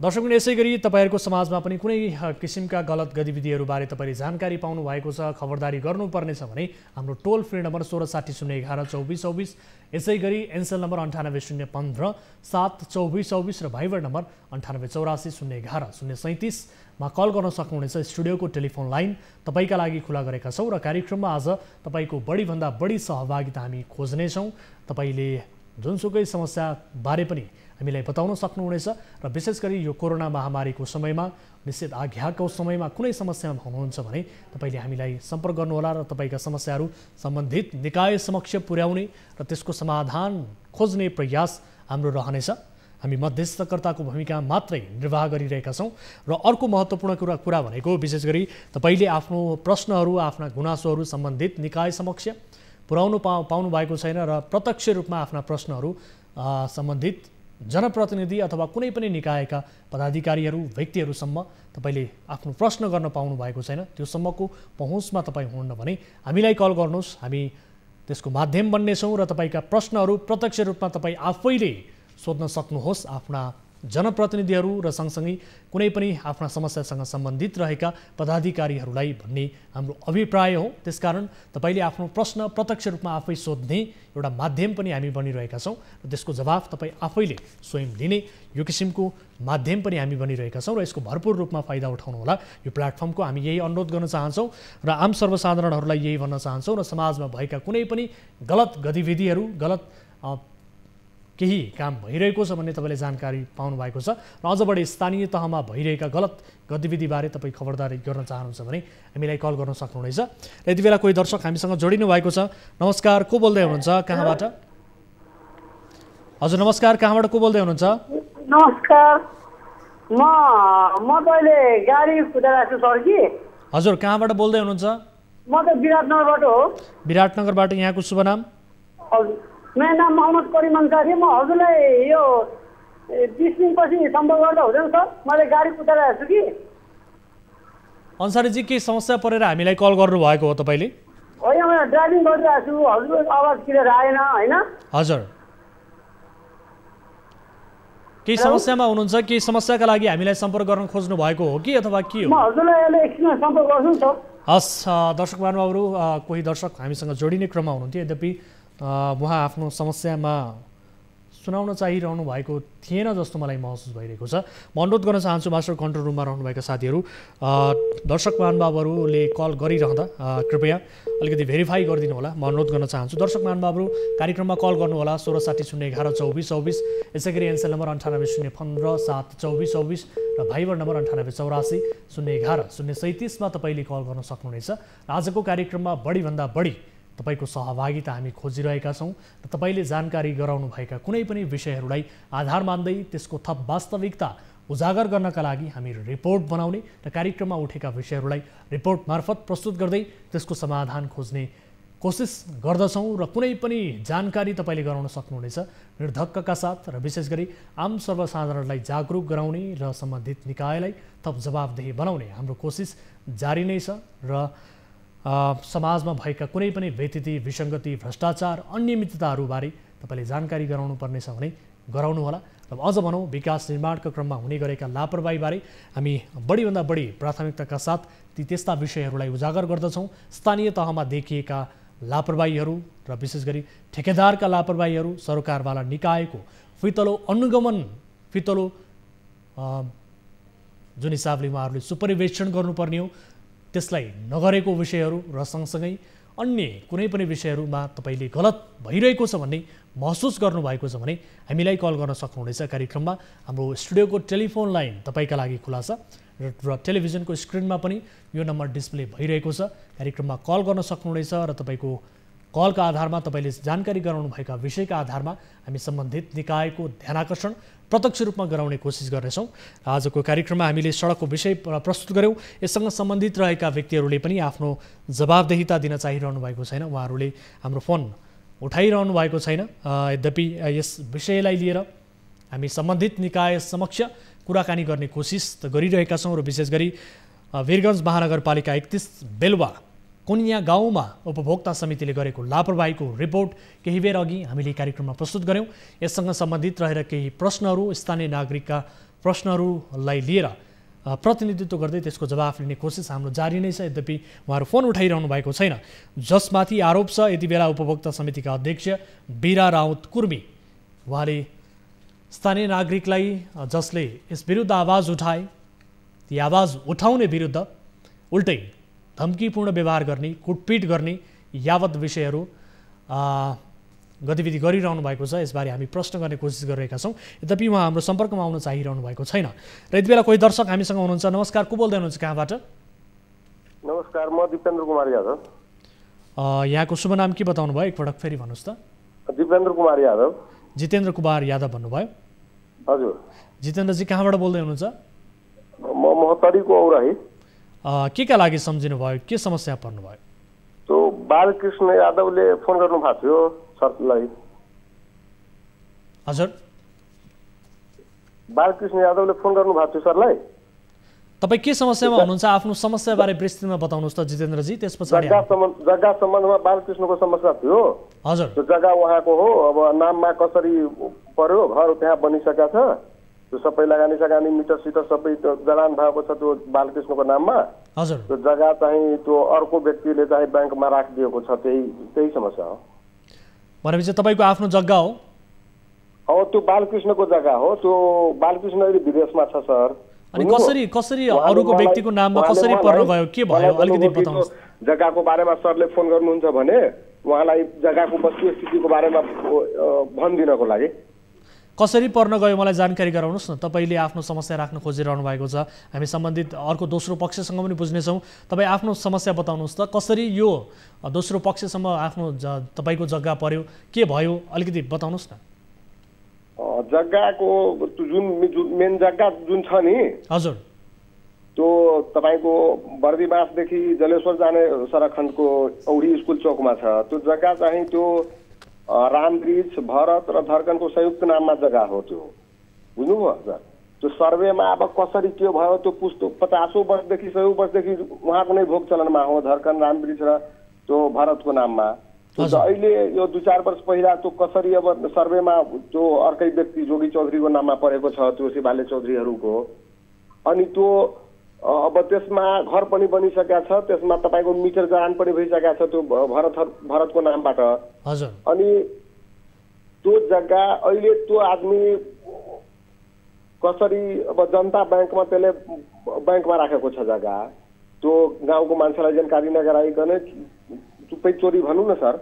दर्शक यसै गरी तपाईँहरूको समाजमा पनि कुनै किसिमका गलत गतिविधिहरूबारे तपाईँले जानकारी पाउनु भएको छ, खबरदारी गर्नुपर्नेछ भने हाम्रो टोल फ्री नम्बर 1660 111 2424, यसै गरी एनसेल नम्बर 98 015 7 2424 र भाइबर नम्बर 98 84 011 037 मा कल गर्न सक्नुहुनेछ। स्टुडियोको टेलिफोन लाइन तपाईँका लागि खुला गरेका छौँ र कार्यक्रममा आज तपाईँको बढीभन्दा बढी सहभागिता हामी खोज्नेछौँ। तपाईँले जुनसुकै समस्याबारे पनि हामीलाई बताउन सक्नुहुनेछ र विशेष गरी यो कोरोना महामारीको समयमा, निषेध आज्ञाको समयमा कुनै समस्यामा हुनुहुन्छ भने तपाईँले हामीलाई सम्पर्क गर्नुहोला र तपाईँका समस्याहरू सम्बन्धित निकाय समक्ष पुर्याउने र त्यसको समाधान खोज्ने प्रयास हाम्रो रहनेछ। हामी मध्यस्थकर्ताको भूमिका मात्रै निर्वाह गरिरहेका छौँ। र अर्को महत्त्वपूर्ण कुरा भनेको विशेष गरी तपाईँले आफ्नो प्रश्नहरू, आफ्ना गुनासोहरू सम्बन्धित निकाय समक्ष पुर्याउनु पाउनु भएको छैन र प्रत्यक्ष रूपमा आफ्ना प्रश्नहरू सम्बन्धित जनप्रतिनिधि अथवा कुनै पनि निकायका पदाधिकारीहरू, व्यक्तिहरूसम्म तपाईँले आफ्नो प्रश्न गर्न पाउनु भएको छैन, त्यो सम्मको पहुँचमा तपाईँ हुनुहुन्न भने हामीलाई कल गर्नुहोस्। हामी त्यसको माध्यम बन्नेछौँ र तपाईँका प्रश्नहरू प्रत्यक्ष रूपमा तपाईँ आफैले सोध्न सक्नुहोस् आफ्ना जनप्रतिनिधिहरू र सँगसँगै कुनै पनि आफ्ना समस्यासँग सम्बन्धित रहेका पदाधिकारीहरूलाई भन्ने हाम्रो अभिप्राय हो। त्यसकारण तपाईँले आफ्नो प्रश्न प्रत्यक्ष रूपमा आफै सोध्ने एउटा माध्यम पनि हामी बनिरहेका छौँ र त्यसको जवाफ तपाईँ आफैले स्वयं लिने यो किसिमको माध्यम पनि हामी बनिरहेका छौँ र यसको भरपूर रूपमा फाइदा उठाउनुहोला। यो प्लेटफर्मको हामी यही अनुरोध गर्न चाहन्छौँ र आम सर्वसाधारणहरूलाई यही भन्न चाहन्छौँ र समाजमा भएका कुनै पनि गलत गतिविधिहरू, गलत केही काम भइरहेको छ भन्ने तपाईँले जानकारी पाउनु भएको छ र अझ बढी स्थानीय तहमा भइरहेका गलत गतिविधिबारे तपाईँ खबरदारी गर्न चाहनुहुन्छ भने हामीलाई कल गर्न सक्नुहुनेछ। र यति बेला कोही दर्शक हामीसँग जोडिनु भएको छ। नमस्कार, को बोल्दै हुनुहुन्छ, कहाँबाट? हजुर नमस्कार, कहाँबाट को बोल्दै हुनुहुन्छ? नमस्कार, म अहिले गाडी कुदाइरहेको छु सर कि। हजुर कहाँबाट बोल्दै हुनुहुन्छ? म त विराटनगरबाट हो। विराटनगरबाट, यहाँको शुभ नाम? मेरो नाम मोहम्मद करिम अन्सारी। म हजुरलाई यो 20 दिनपछि सम्पर्क गर्दा हुँदैन सर? मैले गाडी कुदाइरहेको छु कि। अन्सारीजी, के समस्या परेर हामीलाई कल गर्नुभएको हो तपाईँले? होइन, म ड्राइभिङ गरिरहेको छु, हजुरको आवाज क्लियर आएन होइन? हजुर, केही समस्यामा हुनुहुन्छ? केही समस्याका लागि हामीलाई सम्पर्क गर्न खोज्नु भएको हो कि अथवा के हो? म हजुरलाई अहिले एकछिनमा सम्पर्क गर्छु नि सर। हस्, दर्शक महानुभावहरू, कोही दर्शक हामीसँग जोडिने क्रममा हुनुहुन्थ्यो, यद्यपि उहाँ आफ्नो समस्यामा सुनाउन चाहिरहनु भएको थिएन जस्तो मलाई महसुस भइरहेको छ। म अनुरोध गर्न चाहन्छु मास्टर कन्ट्रोल रुममा रहनुभएका साथीहरू, दर्शक महानुभावहरूले कल गरिरहँदा कृपया अलिकति भेरिफाई गरिदिनु होला, म अनुरोध गर्न चाहन्छु। दर्शक महानुभावहरू कार्यक्रममा कल गर्नुहोला 1660 011 24 24, यसै गरी एनसेल नम्बर 98 015 7 24 24 र भाइबर नम्बर 98 84 011 037 मा तपाईँले कल गर्न सक्नुहुनेछ। आजको कार्यक्रममा बढीभन्दा बढी तपाईको सहभागिता हामी खोजिरहेका छौँ र तपाईँले जानकारी गराउनुभएका कुनै पनि विषयहरूलाई आधार मान्दै त्यसको थप वास्तविकता उजागर गर्नका लागि हामी रिपोर्ट बनाउने र कार्यक्रममा उठेका विषयहरूलाई रिपोर्ट मार्फत प्रस्तुत गर्दै त्यसको समाधान खोज्ने कोसिस गर्दछौँ र कुनै पनि जानकारी तपाईँले गराउन सक्नुहुनेछ निर्धक्कका साथ र विशेष गरी आम सर्वसाधारणलाई जागरुक गराउने र सम्बन्धित निकायलाई थप जवाबदेही बनाउने हाम्रो कोसिस जारी नै छ र समाजमा भएका कुनै पनि व्यतिथि, विसङ्गति, भ्रष्टाचार, अनियमितताहरूबारे तपाईँले जानकारी गराउनु पर्नेछ भने गराउनुहोला। र अझ भनौँ विकास निर्माणका क्रममा हुने गरेका लापरवाहीबारे हामी बढीभन्दा बढी प्राथमिकताका साथ त्यस्ता विषयहरूलाई उजागर गर्दछौँ। स्थानीय तहमा देखिएका लापरवाहीहरू र विशेष गरी ठेकेदारका लापरवाहीहरू, सरकारवाला निकायको फितलो अनुगमन, फितलो जुन हिसाबले उहाँहरूले सुपरिवेक्षण गर्नुपर्ने हो त्यसलाई नगरेको विषयहरू र सँगसँगै अन्य कुनै पनि विषयहरूमा तपाईँले गलत भइरहेको छ भन्ने महसुस गर्नुभएको छ भने हामीलाई कल गर्न सक्नुहुनेछ। कार्यक्रममा हाम्रो स्टुडियोको टेलिफोन लाइन तपाईँका लागि खुला छ र टेलिभिजनको स्क्रिनमा पनि यो नम्बर डिस्प्ले भइरहेको छ। कार्यक्रममा कल गर्न सक्नुहुनेछ र तपाईँको कलका आधारमा तपाईँले जानकारी गराउनुभएका विषयका आधारमा हामी सम्बन्धित निकायको ध्यानाकर्षण प्रत्यक्ष रूपमा गराउने कोसिस गर्नेछौँ। आजको कार्यक्रममा हामीले सडकको विषय प्रस्तुत गऱ्यौँ। यससँग सम्बन्धित रहेका व्यक्तिहरूले पनि आफ्नो जवाबदेहिता दिन चाहिरहनु भएको छैन, उहाँहरूले हाम्रो फोन उठाइरहनु भएको छैन। यद्यपि यस विषयलाई लिएर हामी सम्बन्धित निकाय समक्ष कुराकानी गर्ने कोसिस त गरिरहेका छौँ र विशेष गरी वीरगञ्ज महानगरपालिका 31 बेलुवा कोनिया गाउँमा उपभोक्ता समितिले गरेको लापरवाहीको रिपोर्ट केही बेर अघि हामीले कार्यक्रममा प्रस्तुत गऱ्यौँ। यससँग सम्बन्धित रहेर केही प्रश्नहरू, स्थानीय नागरिकका प्रश्नहरूलाई लिएर प्रतिनिधित्व गर्दै त्यसको जवाफ लिने कोसिस हाम्रो जारी नै छ। यद्यपि उहाँहरू फोन उठाइरहनु भएको छैन। जसमाथि आरोप छ यति बेला उपभोक्ता समितिका अध्यक्ष बिरा राउत कुर्मी, उहाँले स्थानीय नागरिकलाई जसले यस विरुद्ध आवाज उठाए ती आवाज उठाउने विरुद्ध उल्टै धम्कीपूर्ण व्यवहार गर्ने, कुटपिट गर्ने यावत विषयहरू गतिविधि गरिरहनु भएको छ। यसबारे हामी प्रश्न गर्ने कोसिस गरिरहेका छौँ। यद्यपि उहाँ हाम्रो सम्पर्कमा आउन चाहिरहनु भएको छैन र यति बेला कोही दर्शक हामीसँग हुनुहुन्छ। नमस्कार, को बोल्दै हुनुहुन्छ, कहाँबाट? नमस्कार, म दिपेन्द्र कुमार यादव। यहाँको शुभ नाम के बताउनु भयो, एकपटक फेरि भन्नुहोस् त। दिपेन्द्र कुमार यादव। जितेन्द्र कुमार यादव भन्नुभयो? हजुर। जितेन्द्रजी कहाँबाट बोल्दै हुनुहुन्छ? म महतरीको औराही। के लागि सम्झिनु भयो, के समस्या पर्नु भयो? त्यो बालकृष्ण यादवले फोन गर्नु भएको थियो सरलाई। हजुर, बालकृष्ण यादवले फोन गर्नु भएको थियो सरलाई। तपाईँ के समस्यामा हुनुहुन्छ, आफ्नो समस्याबारे विस्तृतमा बताउनुहोस् त जितेन्द्रजी। त्यसपछि जग्गा सम्बन्धमा बालकृष्णको समस्या थियो। हजुर, त्यो जग्गा उहाँको हो, अब नाममा कसरी पर्यो, घर त्यहाँ बनिसकेका छ, त्यो सबै लगानी मिटर सिटर सबै त्यो जडान भएको छ त्यो बालकृष्णको नाममा। हजुर, त्यो जग्गा चाहिँ त्यो अर्को व्यक्तिले चाहिँ ब्याङ्कमा राखिदिएको छ, त्यही समस्या हो। भनेपछि तपाईँको आफ्नो जग्गा हो? हो, त्यो बालकृष्णको जग्गा हो। त्यो बालकृष्ण अहिले विदेशमा छ सर। अनि कसरी अरूको व्यक्तिको नाममा कसरी पर्न गयो, के भयो अलिकति बताउनुहोस्। जग्गाको बारेमा सरले फोन गर्नुहुन्छ भने उहाँलाई जग्गाको वस्तुस्थितिको बारेमा भनिदिनको लागि। कसरी पर्न गयो मलाई जानकारी गराउनुहोस् न। तपाईँले आफ्नो समस्या राख्न खोजिरहनु भएको छ, हामी सम्बन्धित अर्को दोस्रो पक्षसँग पनि बुझ्नेछौँ। तपाईँ आफ्नो समस्या बताउनुहोस् त, कसरी यो दोस्रो पक्षसम्म आफ्नो तपाईँको जग्गा पर्यो, के भयो अलिकति बताउनुहोस् न। जग्गाको जुन मेन जग्गा जुन छ नि हजुर, त्यो तपाईँको बर्दीबासदेखि जलेश्वर जाने सडक खण्डको औडी स्कुल चौकमा छ। त्यो जग्गा चाहिँ त्यो रामब्रिज, भरत र धर्कनको संयुक्त नाममा जग्गा हो। त्यो बुझ्नुभयो हजुर। त्यो सर्वेमा अब कसरी के भयो त्यो पुस्तो 50औं वर्षदेखि 100औं वर्षदेखि उहाँको नै भोग चलनमा हो, धर्कन, रामब्रिज र त्यो भरतको नाममा। अहिले यो 2-4 वर्ष पहिला त्यो कसरी अब सर्वेमा त्यो अर्कै व्यक्ति जोगी चौधरीको नाममा परेको छ, त्यो शिवाले चौधरीहरूको। अनि त्यो अब त्यसमा घर पनि बनिसकेका छ, त्यसमा तपाईँको मिटर जडान पनि भइसकेका छ त्यो भरतको नामबाट। हजुर। अनि त्यो जग्गा अहिले त्यो आदमी कसरी अब जनता ब्याङ्कमा त्यसले ब्याङ्कमा राखेको छ जग्गा, त्यो गाउँको मान्छेलाई जानकारी नगराइकन चुप्पै चोरी भनौँ न सर।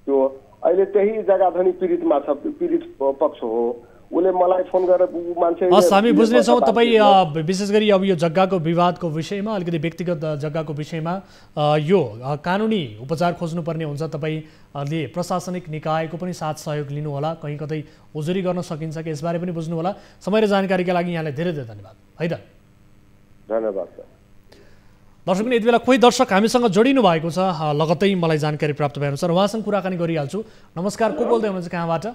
त्यो अहिले त्यही जग्गा धनी पीडितमा छ, पीडित पक्ष हो। उसले मलाई फोन गरेर मान्छे हामी बुझ्नेछौँ। तपाईँ विशेष गरी अब यो जग्गाको विवादको विषयमा, अलिकति व्यक्तिगत जग्गाको विषयमा यो कानुनी उपचार खोज्नुपर्ने हुन्छ। तपाईँले प्रशासनिक निकायको पनि साथ सहयोग लिनुहोला, कहीँ कतै उजुरी गर्न सकिन्छ कि यसबारे पनि बुझ्नुहोला। समय र जानकारीका लागि यहाँलाई धेरै धेरै धन्यवाद है त। धन्यवाद सर। दर्शक यति बेला कोही दर्शक हामीसँग जोडिनु भएको छ, लगत्तै मलाई जानकारी प्राप्त भएअनुसार उहाँसँग कुराकानी गरिहाल्छु। नमस्कार, को बोल्दै हुनुहुन्छ, कहाँबाट?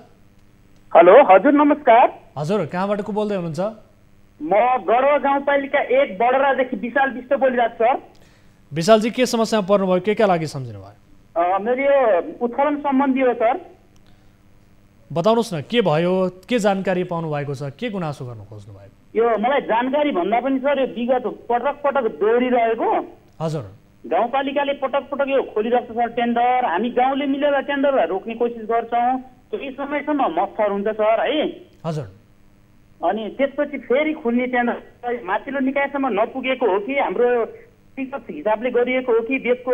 हेलो हजुर नमस्कार। हजुर, कहाँबाट को बोल्दै हुनुहुन्छ? म गढवा गाउँपालिका 1 बडरादेखि विशाल विष्ट बोलिरहेको छु सर। विशालजी, के समस्यामा पर्नुभयो, के लागि सम्झिनु भयो? मेरो यो उत्खनन सम्बन्धी हो सर। बताउनुहोस् न, के भयो, के जानकारी पाउनु भएको छ, के गुनासो गर्न खोज्नु भएको? यो मलाई जानकारी भन्दा पनि सर, यो विगत पटक दोहोरिरहेको। हजुर। गाउँपालिकाले पटक यो खोलिरहेको छ सर टेन्डर। हामी गाउँले मिलेर टेन्डरलाई रोक्ने कोसिस गर्छौँ, केही समयसम्म मत्थर हुन्छ सर है। हजुर। अनि त्यसपछि फेरि खुल्ने टेन्डर माथिल्लो निकायसम्म नपुगेको हो कि हाम्रो हिसाबले गरिएको हो कि देशको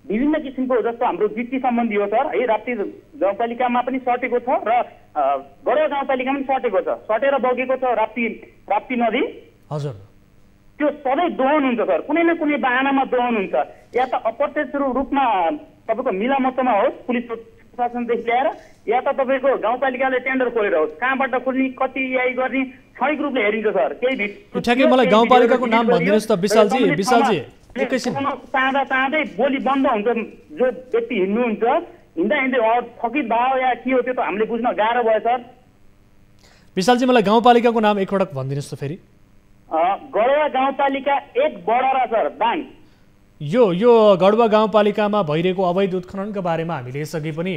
विभिन्न किसिमको जस्तो हाम्रो वृत्ति सम्बन्धी हो सर है। राप्ती गाउँपालिकामा पनि सटेको छ र गढवा गाउँपालिकामा पनि सटेको छ, सटेर बगेको छ राप्ती नदी। हजुर। त्यो सधैँ दोहन हुन्छ सर, कुनै न कुनै बाहनामा दोहन हुन्छ। या त अप्रत्यक्ष रूपमा तपाईँको मिलामतमा होस् पुलिस प्रशासनदेखि ल्याएर, या त तपाईँको गाउँपालिकाले टेन्डर खोलेर होस्। कहाँबाट खोल्ने, कति याइ गर्ने क्षणिक रूपले हेरिन्छ सर। केही ठ्याक्कै मलाई गाउँपालिकाको नाम भनिदिनुहोस् त विशालजी। विशालजी एकैछिन चाँदै बोली बन्द हुन्छ। जो व्यक्ति हिँड्नुहुन्छ हिँड्दै थकित भयो या के हो त्यो त हामीले बुझ्न गाह्रो भयो सर। विशालजी, मलाई गाउँपालिकाको नाम एकपटक भनिदिनुहोस् त फेरि। गढवा गाउँपालिका 1 बडरा सर बाङ। यो गढवा गाउँपालिकामा भइरहेको अवैध उत्खननका बारेमा हामीले यसअघि पनि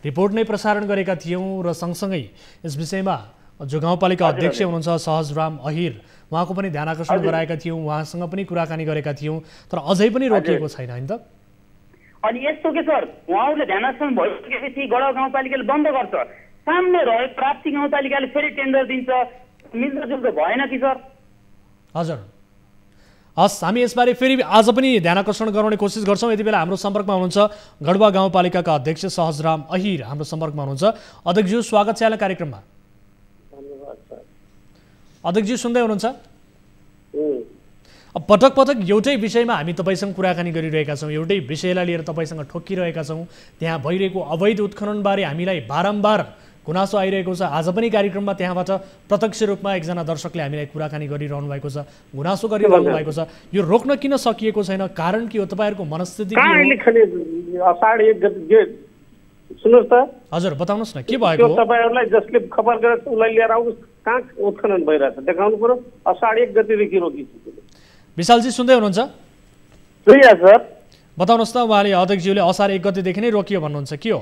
रिपोर्ट नै प्रसारण गरेका थियौँ र सँगसँगै यस विषयमा जो गाउँपालिका अध्यक्ष हुनुहुन्छ सहजराम अहिर, उहाँको पनि ध्यान आकर्षण गराएका थियौँ, उहाँसँग पनि कुराकानी गरेका थियौँ, तर अझै पनि रोकिएको छैन होइन त। अनि यस्तो के सर, उहाँहरूले ध्यान आकर्षण भइसकेपछि गढवा गाउँपालिकाले बन्द गर्छ, सामने रहे प्राप्ति गाउँपालिकाले फेरि टेन्डर दिन्छ, मिल्दोजुल्दो भएन कि सर? हजुर, हस्, हामी यसबारे फेरि आज पनि ध्यान आकर्षण गराउने कोसिस गर्छौँ। यति बेला हाम्रो सम्पर्कमा हुनुहुन्छ गढवा गाउँपालिकाका अध्यक्ष सहजराम अहिर, हाम्रो सम्पर्कमा हुनुहुन्छ। अध्यक्षज्यू, स्वागत छ यहाँलाई कार्यक्रममा। अध्यक्षज्यू सुन्दै हुनुहुन्छ? पटक पटक एउटै विषयमा हामी तपाईँसँग कुराकानी गरिरहेका छौँ, एउटै विषयलाई लिएर तपाईँसँग ठोकिरहेका छौँ। त्यहाँ भइरहेको अवैध उत्खननबारे हामीलाई बारम्बार गुनासो आइरहेको छ। आज पनि कार्यक्रममा त्यहाँबाट प्रत्यक्ष रूपमा एकजना दर्शकले हामीलाई कुराकानी गरिरहनु भएको छ, गुनासो गरिरहनु भएको छ। यो रोक्न किन सकिएको छैन? कारण के हो? तपाईँहरूको मनस्थिति के हो? असाढ 1 गते सुन्नुहोस् त। हजुर, बताउनुहोस् न, के भएको हो? तपाईँहरूलाई जसले खबर गरेर उसलाई लिएर आउनुहोस्, कहाँ उत्खनन भइरहेछ देखाउनु पर्यो। असाढ 1 गतेदेखि रोकिसक्यो। विशालजी सुन्दै हुनुहुन्छ? सर बताउनुहोस् त, उहाँले अध्यक्षज्यूले असार 1 गतेदेखि नै रोकियो भन्नुहुन्छ, के हो?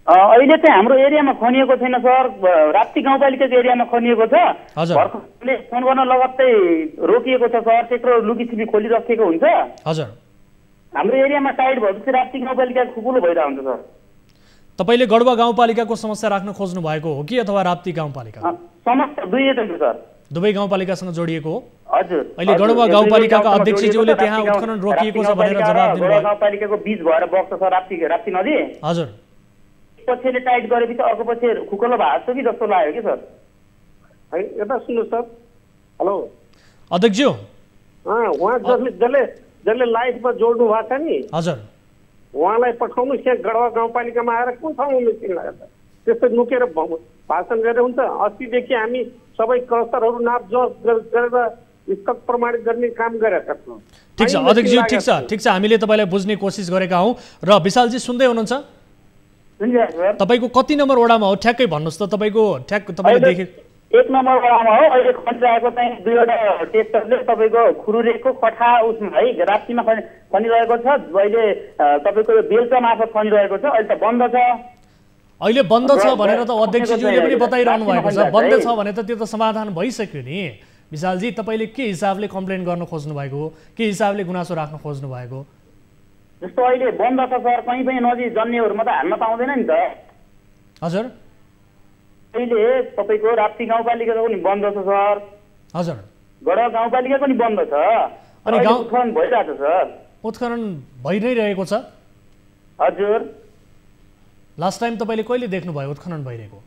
अहिले चाहिँ हाम्रो एरियामा खनिएको छैन सर, राप्ती गाउँपालिकाको एरियामा खनिएको छ। भर्खरले फोन गर्न लगत्तै रोकिएको छ सर, त्यत्रो लुकीछिपी खोलिराखेको हुन्छ। हजुर, हाम्रो एरियामा टाइट भएपछि राप्ती गाउँपालिका खुकुलो भइरहेको हुन्छ सर। तपाईँले गढवा गाउँपालिकाको समस्या राख्न खोज्नु भएको हो कि अथवा राप्ती गाउँपालिका? समस्या दुवै छ सर, दुवै गाउँपालिकासँग जोडिएको हो। हजुर, अहिले गढवा गाउँपालिकाका अध्यक्षज्यूले त्यहाँ उत्खनन रोकिएको छ भनेर जवाब दिनुभयो। गाउँपालिकाको बीच भएर बग्छ सर राप्ती नदी। हजुर, पक्षले टाइट गरेपछि अर्को पक्ष खुकुलो भएको छ कि जस्तो लाग्यो कि सर। है यता सुन्नुहोस् सर। हेलो अध्यक्षज्यू, उहाँ जसले लाइटमा जोड्नु भएको छ नि, हजुर, उहाँलाई पठाउनुहोस् यहाँ गढवा गाउँपालिकामा आएर कुन ठाउँमा मिटिङ लाग्यो त? त्यस्तै लुकेर भाषण गरेर हुन्छ? अस्तिदेखि हामी सबै क्लस्टरहरू नापजोख गरेर स्थक प्रमाणित गर्ने काम गरेका छौँ। ठिक छ अध्यक्षज्यू, ठिक छ, हामीले तपाईँलाई बुझ्ने कोसिस गरेका हौँ। र विशालजी सुन्दै हुनुहुन्छ? तपाईँको कति नम्बर वडामा हो ठ्याक्कै भन्नुहोस् त। तपाईँले देखे 1 नम्बर वडामा हो। अहिले खनिरहेको चाहिँ 2वटा टेस्टरले तपाईँको खुरुरेको कठा उसमा है राप्तीमा खनिरहेको छ। अहिले तपाईँको बेलचा मार्फत खनिरहेको छ। अहिले त बन्द छ। अहिले बन्द छ भनेर त अध्यक्षज्यूले पनि बताइरहनु भएको छ। बन्द छ भने त त्यो त समाधान भइसक्यो नि। विशालजी, तपाईँले के हिसाबले कम्प्लेन गर्न खोज्नु भएको हो, के हिसाबले गुनासो राख्न खोज्नु भएको? जस्तो अहिले बन्द छ सर, कहीँ पनि नदी जन्नेहरूमा त हाल्न पाउँदैन नि त। हजुर, अहिले तपाईँको राप्ती गाउँपालिका पनि बन्द छ सर। हजुर, गढवा गाउँपालिका पनि बन्द छ। अनि गाउँ उत्खनन भइरहेको छ सर। उत्खनन भइ नै रहेको छ? हजुर। लास्ट टाइम तपाईँले कहिले देख्नुभयो उत्खनन भइरहेको?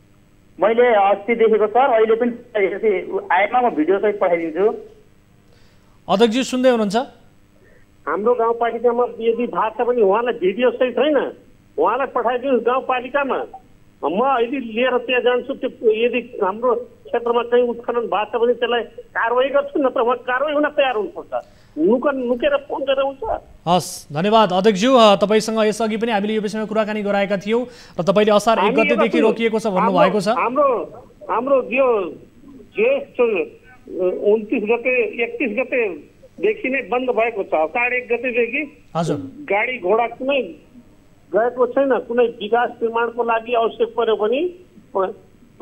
मैले अस्ति देखेको सर। अहिले पनि आएमा म भिडियो सहित पठाइदिन्छु। अध्यक्षज्यू सुन्दै हुनुहुन्छ? हाम्रो गाउँपालिकामा यदि भएको छ भने उहाँलाई भिडियो सहित छैन, उहाँलाई पठाइदिनुहोस् गाउँपालिकामा। म अहिले लिएर त्यहाँ जान्छु। त्यो यदि हाम्रो क्षेत्रमा कहीँ उत्खनन भएको छ भने त्यसलाई कारवाही गर्छु, नत्र उहाँ कारवाही हुन तयार हुनुपर्छ। नुकेर फोन गरेर हुन्छ। हस्, धन्यवाद अध्यक्षज्यू। तपाईँसँग यसअघि पनि हामीले यो विषयमा कुराकानी गराएका थियौँ र तपाईँले असार 1 गतेदेखि रोकिएको छ भन्नुभएको छ। हाम्रो यो ज्येष्ठ 29 गते 31 गतेदेखि नै बन्द भएको छ। असार 1 गतेदेखि हजुर गाडी घोडा कुनै गएको छैन। कुनै विकास निर्माणको लागि आवश्यक पर्यो भने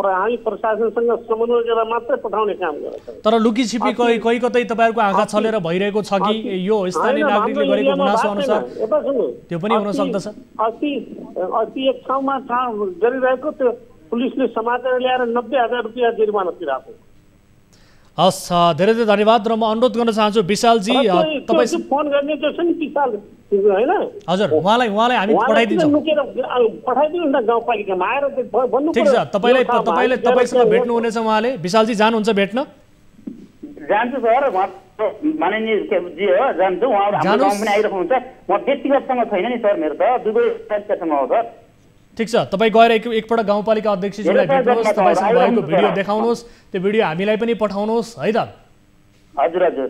हामी प्रशासनसँग समन्वय गरेर मात्रै पठाउने काम गरेका छौँ। तर लुकी छिपी कहीँ कतै तपाईँहरूको आँखा छलेर भइरहेको छ कि यो स्थानीय नागरिकले गरेको गुनासो अनुसार त्यो पनि हुन सक्दछ? अस्ति एक ठाउँमा गरिरहेको त्यो पुलिसले समातेर ल्याएर 90,000 रुपियाँ जुर्माना तिराएको। हस्, धेरै धेरै धन्यवाद। र म अनुरोध गर्न चाहन्छु विशालजी, तपाईँ फोन गर्ने जो छ नि विशाल हैन, हजुर, उहाँलाई हामी पठाइदिन्छौँ। पठाइदिनुहोस् न गाउँपालिकामा आएर भन्नु। ठिक छ, तपाईँसँग भेट्नु हुनेछ उहाँले। विशालजी जानुहुन्छ भेट्न? जान्छु सर, माननीय जी हो, जान्छु। उहाँ हाम्रो गाउँ पनि आइरहनुहुन्छ। म व्यक्तिगतसँग छैन नि सर, मेरो त दुवै संस्थासँग हो सर। ठिक छ, तपाईँ गएर एकपल्ट गाउँपालिका अध्यक्षज्यूलाई भेट्नुहोस्, तपाईँसँग भएको भिडियो देखाउनुहोस्, त्यो भिडियो हामीलाई पनि पठाउनुहोस् है त। हजुर हजुर।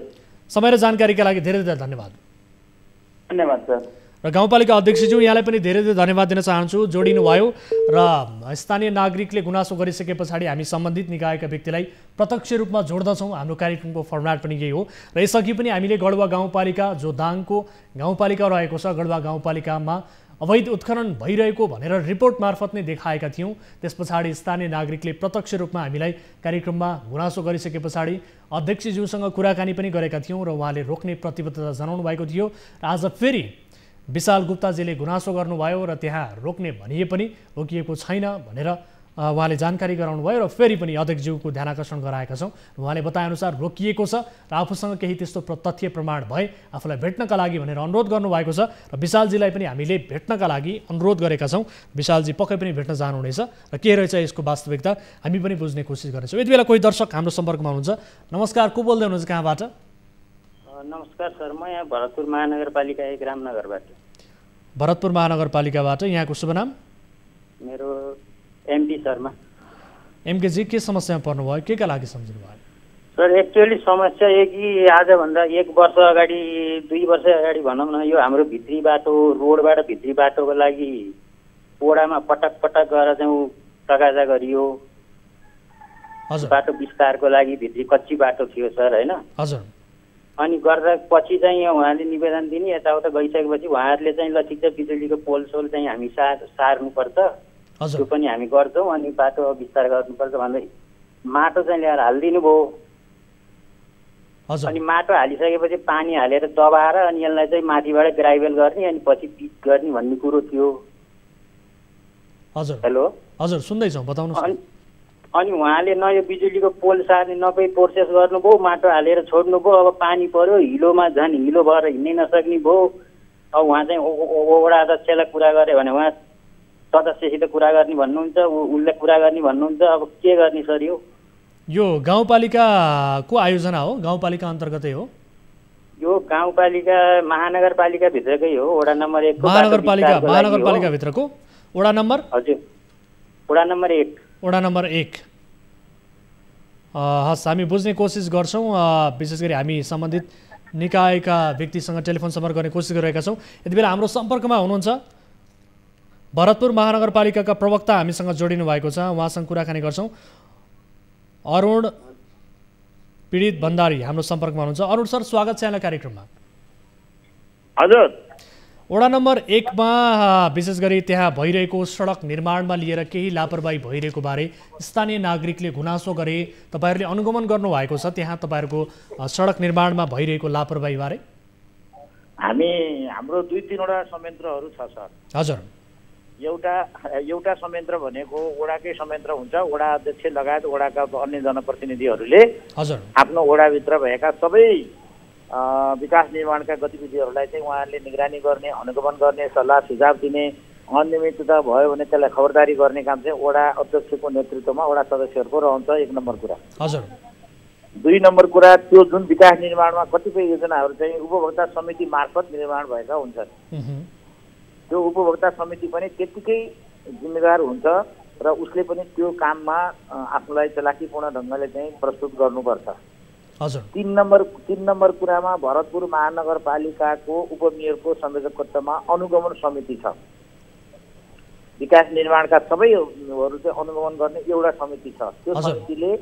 समय र जानकारीका लागि धेरै धेरै धन्यवाद। धन्यवाद सर। र गाउँपालिका अध्यक्षज्यू, यहाँलाई पनि धेरै धेरै धन्यवाद दिन चाहन्छु, जोडिनु भयो। र स्थानीय नागरिकले गुनासो गरिसके पछाडि हामी सम्बन्धित निकायका व्यक्तिलाई प्रत्यक्ष रूपमा जोड्दछौँ। हाम्रो कार्यक्रमको फर्मेट पनि यही हो। र यसअघि पनि हामीले गढवा गाउँपालिका जो दाङको गाउँपालिका रहेको छ, गढवा गाउँपालिकामा अवैध उत्खनन भइरहेको भनेर रिपोर्ट मार्फत नै देखाएका थियौँ। त्यस पछाडि स्थानीय नागरिकले प्रत्यक्ष रूपमा हामीलाई कार्यक्रममा गुनासो गरिसके पछाडि अध्यक्षज्यूसँग कुराकानी पनि गरेका थियौँ र उहाँले रोक्ने प्रतिबद्धता जनाउनु भएको थियो। र आज फेरि विशाल गुप्ताजीले गुनासो गर्नुभयो र त्यहाँ रोक्ने भनिए पनि रोकिएको छैन भनेर उहाँले जानकारी गराउनु भयो र फेरि पनि अध्यक्षज्यूको ध्यान आकर्षण गराएका छौँ। उहाँले बताएअनुसार रोकिएको छ र आफूसँग केही त्यस्तो तथ्य प्रमाण भए आफूलाई भेट्नका लागि भनेर अनुरोध गर्नुभएको छ। र विशालजीलाई पनि हामीले भेट्नका लागि अनुरोध गरेका छौँ। विशालजी पक्कै पनि भेट्न जानुहुनेछ र के रहेछ यसको वास्तविकता हामी पनि बुझ्ने कोसिस गर्नेछौँ। यति बेला कोही दर्शक हाम्रो सम्पर्कमा हुनुहुन्छ। नमस्कार, को बोल्दै हुनुहुन्छ, कहाँबाट? नमस्कार सर, म यहाँ भरतपुर महानगरपालिका 1 रामनगरबाट। भरतपुर महानगरपालिकाबाट, यहाँको शुभ नाम? मेरो एमपी शर्मा। एमकेजी, के समस्यामा पर्नुभयो, के का लागि सम्झिनु भयो? सर एक्चुअली समस्या यो कि आजभन्दा 1 वर्ष अगाडि 2 वर्ष अगाडि भनौँ न, यो हाम्रो भित्री बाटो रोडबाट भित्री बाटोको लागि वडामा पटक पटक गएर चाहिँ तगाजा गरियो। बाटो विस्तारको लागि भित्री कच्ची बाटो थियो सर, होइन? हजुर। अनि गर्दा पछि चाहिँ उहाँले निवेदन दिने, यताउता गइसकेपछि उहाँहरूले चाहिँ ल ठिक छ बिजुलीको पोल सोल चाहिँ हामी सार्नुपर्छ, त्यो पनि हामी गर्छौँ, अनि बाटो विस्तार गर्नुपर्छ भन्दै माटो चाहिँ ल्याएर हालिदिनु भयो। अनि माटो हालिसकेपछि पानी हालेर दबाएर अनि यसलाई चाहिँ माथिबाट ग्राइभल गर्ने अनि पछि पिच गर्ने भन्ने कुरो थियो। हजुर। हेलो हजुर, सुन्दैछौँ, बताउनुहोस्। अनि उहाँले न यो बिजुलीको पोल सार्ने न कोही प्रोसेस गर्नुभयो, माटो हालेर छोड्नुभयो। अब पानी पर्यो, हिलोमा झन् हिलो भएर हिँड्नै नसक्ने भयो। अब उहाँ चाहिँ वडा अध्यक्षलाई कुरा गऱ्यो भने उहाँ सदस्यसित कुरा गर्ने भन्नुहुन्छ, उनले कुरा गर्ने भन्नुहुन्छ। अब के गर्ने सर? यो गाउँपालिकाको आयोजना हो, गाउँपालिका अन्तर्गतै हो? यो गाउँपालिका महानगरपालिकाभित्रकै हो, वडा नम्बर 1 को। महानगरपालिकाभित्रको वडा नम्बर? हजुर, वडा नम्बर 1। वडा नम्बर 1। हस्, हामी बुझ्ने कोसिस गर्छौँ। विशेष गरी हामी सम्बन्धित निकायका व्यक्तिसँग टेलिफोन सम्पर्क गर्ने कोसिस गरिरहेका छौँ। यति बेला हाम्रो सम्पर्कमा हुनुहुन्छ भरतपुर महानगरपालिकाका प्रवक्ता हामीसँग जोडिनु भएको छ, उहाँसँग कुराकानी गर्छौँ। अरुण पीडित भण्डारी हाम्रो सम्पर्कमा हुनुहुन्छ। अरुण सर, स्वागत छ यहाँलाई कार्यक्रममा। हजुर। वडा नम्बर 1 मा विशेष गरी त्यहाँ भइरहेको सडक निर्माणमा लिएर केही लापरवाही भइरहेको बारे स्थानीय नागरिकले गुनासो गरे, तपाईहरूले अनुगमन गर्नुभएको छ त्यहाँ तपाईँहरूको सडक निर्माणमा भइरहेको लापरवाही बारे? हाम्रो 2-3वटा संयन्त्रहरू छ सर। हजुर। एउटा संयन्त्र भनेको वडाकै संयन्त्र हुन्छ। वडा अध्यक्ष लगायत वडाका अन्य जनप्रतिनिधिहरूले हजुर आफ्नो वडाभित्र भएका सबै विकास निर्माणका गतिविधिहरूलाई चाहिँ उहाँहरूले निगरानी गर्ने, अनुगमन गर्ने, सल्लाह सुझाव दिने, अनियमितता भयो भने त्यसलाई खबरदारी गर्ने काम चाहिँ वडा अध्यक्षको नेतृत्वमा वडा सदस्यहरूको रहन्छ। 1 नम्बर कुरा। हजुर। 2 नम्बर कुरा, त्यो जुन विकास निर्माणमा कतिपय योजनाहरू चाहिँ उपभोक्ता समिति मार्फत निर्माण भएका हुन्छन्, त्यो उपभोक्ता समिति पनि त्यतिकै जिम्मेवार हुन्छ र उसले पनि त्यो काममा आफूलाई चलाकीपूर्ण ढङ्गले चाहिँ प्रस्तुत गर्नुपर्छ। हजुर। 3 नम्बर कुरामा भरतपुर महानगरपालिकाको उपमेयरको संयोजकत्वमा अनुगमन समिति छ। विकास निर्माणका सबैहरू चाहिँ अनुगमन गर्ने एउटा समिति छ। त्यो समितिले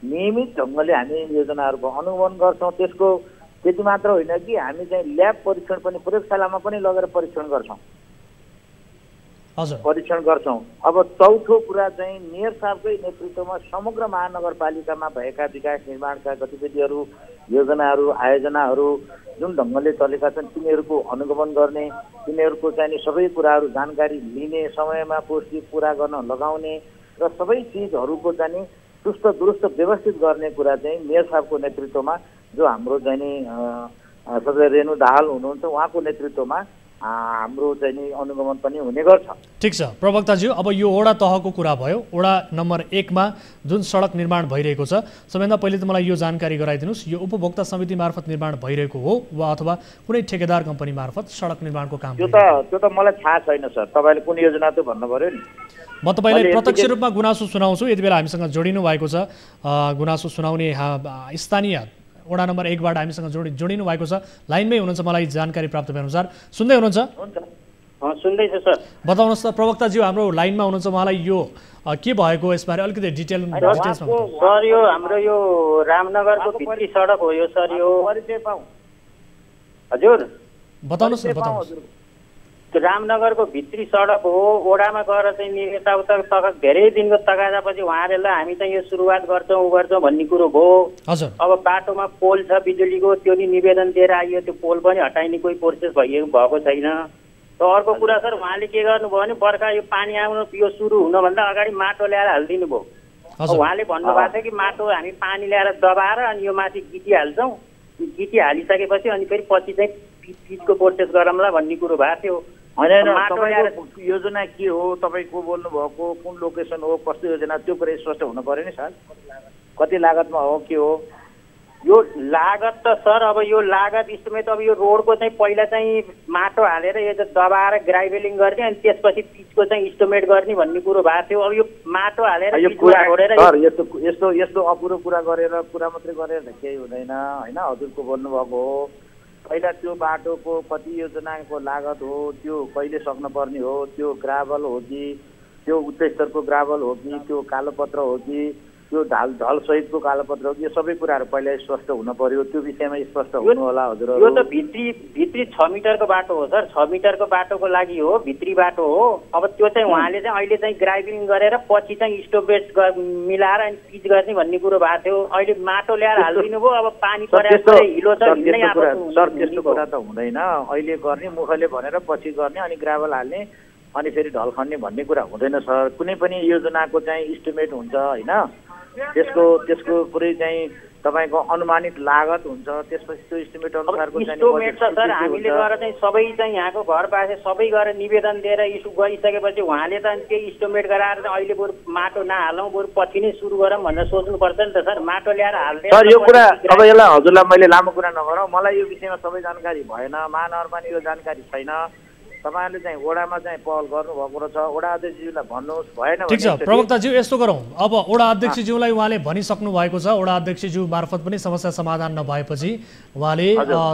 नियमित ढङ्गले हामी योजनाहरूको अनुगमन गर्छौँ। त्यसको त्यति मात्र होइन कि हामी चाहिँ ल्याब परीक्षण पनि, प्रयोगशालामा पनि लगेर परीक्षण गर्छौँ। अब चौथो कुरा चाहिँ मेयर साहबकै नेतृत्वमा समग्र महानगरपालिकामा भएका विकास निर्माणका गतिविधिहरू, योजनाहरू, आयोजनाहरू जुन ढङ्गले चलेका छन् तिनीहरूको अनुगमन गर्ने, तिनीहरूको चाहिँ सबै कुराहरू जानकारी लिने, समयमा पुष्टि पुरा गर्न लगाउने र सबै चिजहरूको चाहिँ सुस्त दुरुस्त व्यवस्थित गर्ने कुरा चाहिँ मेयर साहबको नेतृत्वमा, जो हाम्रो चाहिँ सदस्य रेणु दाहाल हुनुहुन्छ उहाँको नेतृत्वमा हाम्रो चाहिँ अनुगमन पनि हुने गर्छ। ठिक छ प्रवक्ताज्यू, अब यो वडा तहको कुरा भयो। वडा नम्बर 1 मा जुन सडक निर्माण भइरहेको छ, सबैभन्दा पहिले त मलाई यो जानकारी गराइदिनुहोस्, यो उपभोक्ता समिति मार्फत निर्माण भइरहेको हो वा अथवा कुनै ठेकेदार कम्पनी मार्फत सडक निर्माणको काम? त्यो त मलाई थाहा छैन सर, तपाईँले कुन योजना त भन्नु पर्यो नि। म तपाईँलाई प्रत्यक्ष रूपमा गुनासो सुनाउँछु। यति बेला हामीसँग जोडिनु भएको छ गुनासो सुनाउने स्थानीय वडा नम्बर 1 बाट हामीसँग जोडिनु भएको छ, लाइनमै हुनुहुन्छ, मलाई जानकारी प्राप्त भएअनुसार। सुन्दै हुनुहुन्छ? सुन्दैछु सर। बताउनुहोस् त प्रवक्ताज्यू, हाम्रो लाइनमा हुनुहुन्छ, उहाँलाई यो के भएको यसबारे अलिकति डिटेल्समा? सर यो हाम्रो यो रामनगरको भित्री सडक हो यो सर। यो हजुर बताउनुहोस् न, बताउनुहोस्। रामनगरको भित्री सडक हो। वडामा गएर चाहिँ यताउता धेरै दिनको तगादापछि उहाँहरूले हामी चाहिँ यो सुरुवात गर्छौँ उ गर्छौँ भन्ने कुरो भयो। अब बाटोमा पोल छ बिजुलीको, त्यो नि निवेदन दिएर आइयो, त्यो पोल पनि हटाइने कोही प्रोसेस भएको छैन। र अर्को कुरा सर, उहाँले के गर्नुभयो भने बर्खा यो पानी आउनु यो सुरु हुनुभन्दा अगाडि माटो ल्याएर हालिदिनु भयो। उहाँले भन्नुभएको थियो कि माटो हामी पानी ल्याएर दबाएर अनि यो माथि गिटी हाल्छौँ, गिटी हालिसकेपछि अनि फेरि पछि चाहिँ पिचको प्रोसेस गरौँला भन्ने कुरो भएको थियो। होइन, तपाईँको योजना के हो, तपाईँको बोल्नुभएको कुन लोकेसन हो, कस्तो योजना, त्यो कुरा स्पष्ट हुनु पर्यो नि सर। कति लागतमा हो, के हो यो लागत? त सर अब यो लागत इस्टिमेट अब यो रोडको चाहिँ पहिला चाहिँ माटो हालेर यो चाहिँ दबाएर ग्राइभेलिङ गर्ने अनि त्यसपछि पिचको चाहिँ इस्टिमेट गर्ने भन्ने कुरो भएको थियो। अब यो माटो हालेर यस्तो अपुरो कुरा गरेर कुरा मात्रै गरेर केही हुँदैन होइन। हजुरको बोल्नुभएको हो पहिला त्यो बाटोको कति योजनाको लागत हो, त्यो कहिले सक्नुपर्ने हो, त्यो ग्राभल हो कि त्यो उच्च स्तरको ग्राभल हो कि त्यो कालोपत्र हो कि त्यो ढल सहितको कालोपत्र हो कि, यो सबै कुराहरू पहिला स्पष्ट हुन पर्यो। त्यो विषयमा स्पष्ट हुनु होला हजुर। यो त भित्री 6 मिटरको बाटो हो सर, 6 मिटरको बाटोको लागि हो, भित्री बाटो हो। अब त्यो चाहिँ उहाँले चाहिँ अहिले चाहिँ ग्राइभिङ गरेर पछि चाहिँ स्टोपेज मिलाएर अनि पिच गर्ने भन्ने कुरो भएको थियो। अहिले माटो ल्याएर हालिदिनु भयो, अब पानी परेर हिलो छ हिँड्नै आएको। सर त्यस्तो कुरा त हुँदैन, अहिले गर्ने मुखले भनेर पछि गर्ने अनि ग्राभल हाल्ने अनि फेरि ढल खन्ने भन्ने कुरा हुँदैन सर। कुनै पनि योजनाको चाहिँ इस्टिमेट हुन्छ होइन, त्यसको पुरै चाहिँ तपाईँको अनुमानित लागत हुन्छ, त्यसपछि त्यो इस्टिमेट अनुसारको इस्टिमेट छ सर। हामीले गएर चाहिँ सबै चाहिँ यहाँको घरवासी सबै गएर निवेदन दिएर इस्यु गरिसकेपछि उहाँले त केही इस्टिमेट गराएर चाहिँ अहिले बरु माटो नहालौँ, बरु पछि नै सुरु गरौँ भनेर सोच्नुपर्छ नि त सर। माटो ल्याएर हाल्दै सर यो कुरा अब यसलाई हजुरलाई मैले लामो कुरा नगरौँ, मलाई यो विषयमा सबै जानकारी भएन, महानगरमा नि यो जानकारी छैन। तपाईहरुले चाहिँ वडामा चाहिँ पहल गर्नुभएको रहेछ, वडा अध्यक्षज्यूलाई भन्नुहोस्, भएन भने ठीक छ प्रवक्ताज्यू यस्तो गरौँ, अब वडा अध्यक्षज्यूलाई उहाँले भनिसक्नु भएको छ, वडा अध्यक्षज्यू मार्फत पनि समस्या समाधान नभएपछि उहाँले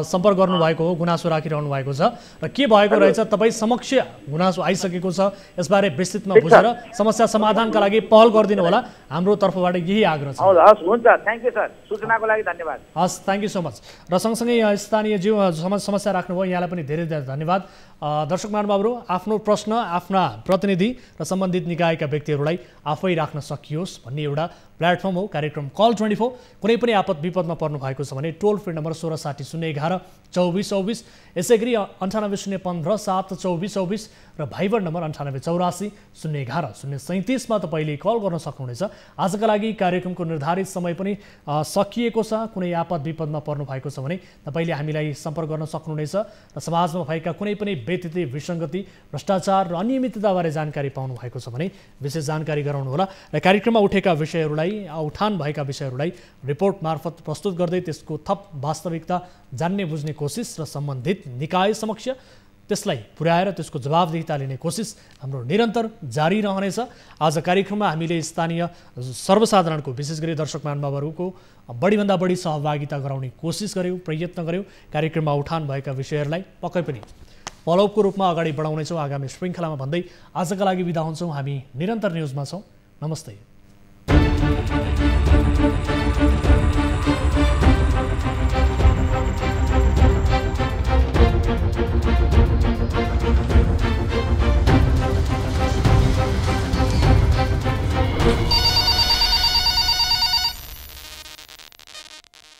सम्पर्क गर्नुभएको हो, गुनासो राखिरहनु भएको छ र के भएको रहेछ तपाईँ समक्ष गुनासो आइसकेको छ, यसबारे विस्तृतमा बुझेर समस्या समाधानका लागि पहल गरिदिनु होला, हाम्रो तर्फबाट यही आग्रह छ। हस् हुन्छ, थ्यांक यू सर, सूचनाको लागि धन्यवाद। हस् थ्यांक यू सो मच। र सँगसँगै स्थानीय ज्यू समस्या राख्नुभयो, यहाँलाई पनि धेरै धेरै धन्यवाद। दर्शक महानुभावहरू, आफ्नो प्रश्न आफ्ना प्रतिनिधि र सम्बन्धित निकायका व्यक्तिहरूलाई आफै राख्न सकियोस् भन्ने एउटा प्लेटफर्म हो कार्यक्रम कल 24। कुनै पनि आपद विपदमा पर्नु भएको छ भने टोल फ्री नम्बर 1660 011 2424, यसै गरी 98 015 7 2424 र भाइबर नम्बर 98 84 011 037 मा तपाईँले कल गर्न सक्नुहुनेछ। आजका लागि कार्यक्रमको निर्धारित समय पनि सकिएको छ। कुनै आपद विपदमा पर्नु भएको छ भने तपाईँले हामीलाई सम्पर्क गर्न सक्नुहुनेछ र समाजमा भएका कुनै पनि व्यतिथि विसङ्गति भ्रष्टाचार र अनियमितताबारे जानकारी पाउनु भएको छ भने विशेष जानकारी गराउनुहोला र कार्यक्रममा उठेका विषयहरूलाई उठान भएका विषयहरूलाई रिपोर्ट मार्फत प्रस्तुत गर्दै त्यसको थप वास्तविकता जान्ने बुझ्ने कोसिस र सम्बन्धित निकाय समक्ष त्यसलाई पुर्याएर त्यसको जवाबदेहिता लिने कोसिस हाम्रो निरन्तर जारी रहनेछ। आज कार्यक्रममा हामीले स्थानीय सर्वसाधारणको विशेष गरी दर्शक महानुभावहरूको बढीभन्दा बढी सहभागिता गराउने कोसिस गर्यौँ, प्रयत्न गर्यौँ। कार्यक्रममा उठान भएका विषयहरूलाई पक्कै पनि फलोअपको रूपमा अगाडि बढाउनेछौँ आगामी श्रृङ्खलामा भन्दै आजका लागि बिदा हुन्छौँ। हामी निरन्तर न्युजमा छौँ। नमस्ते।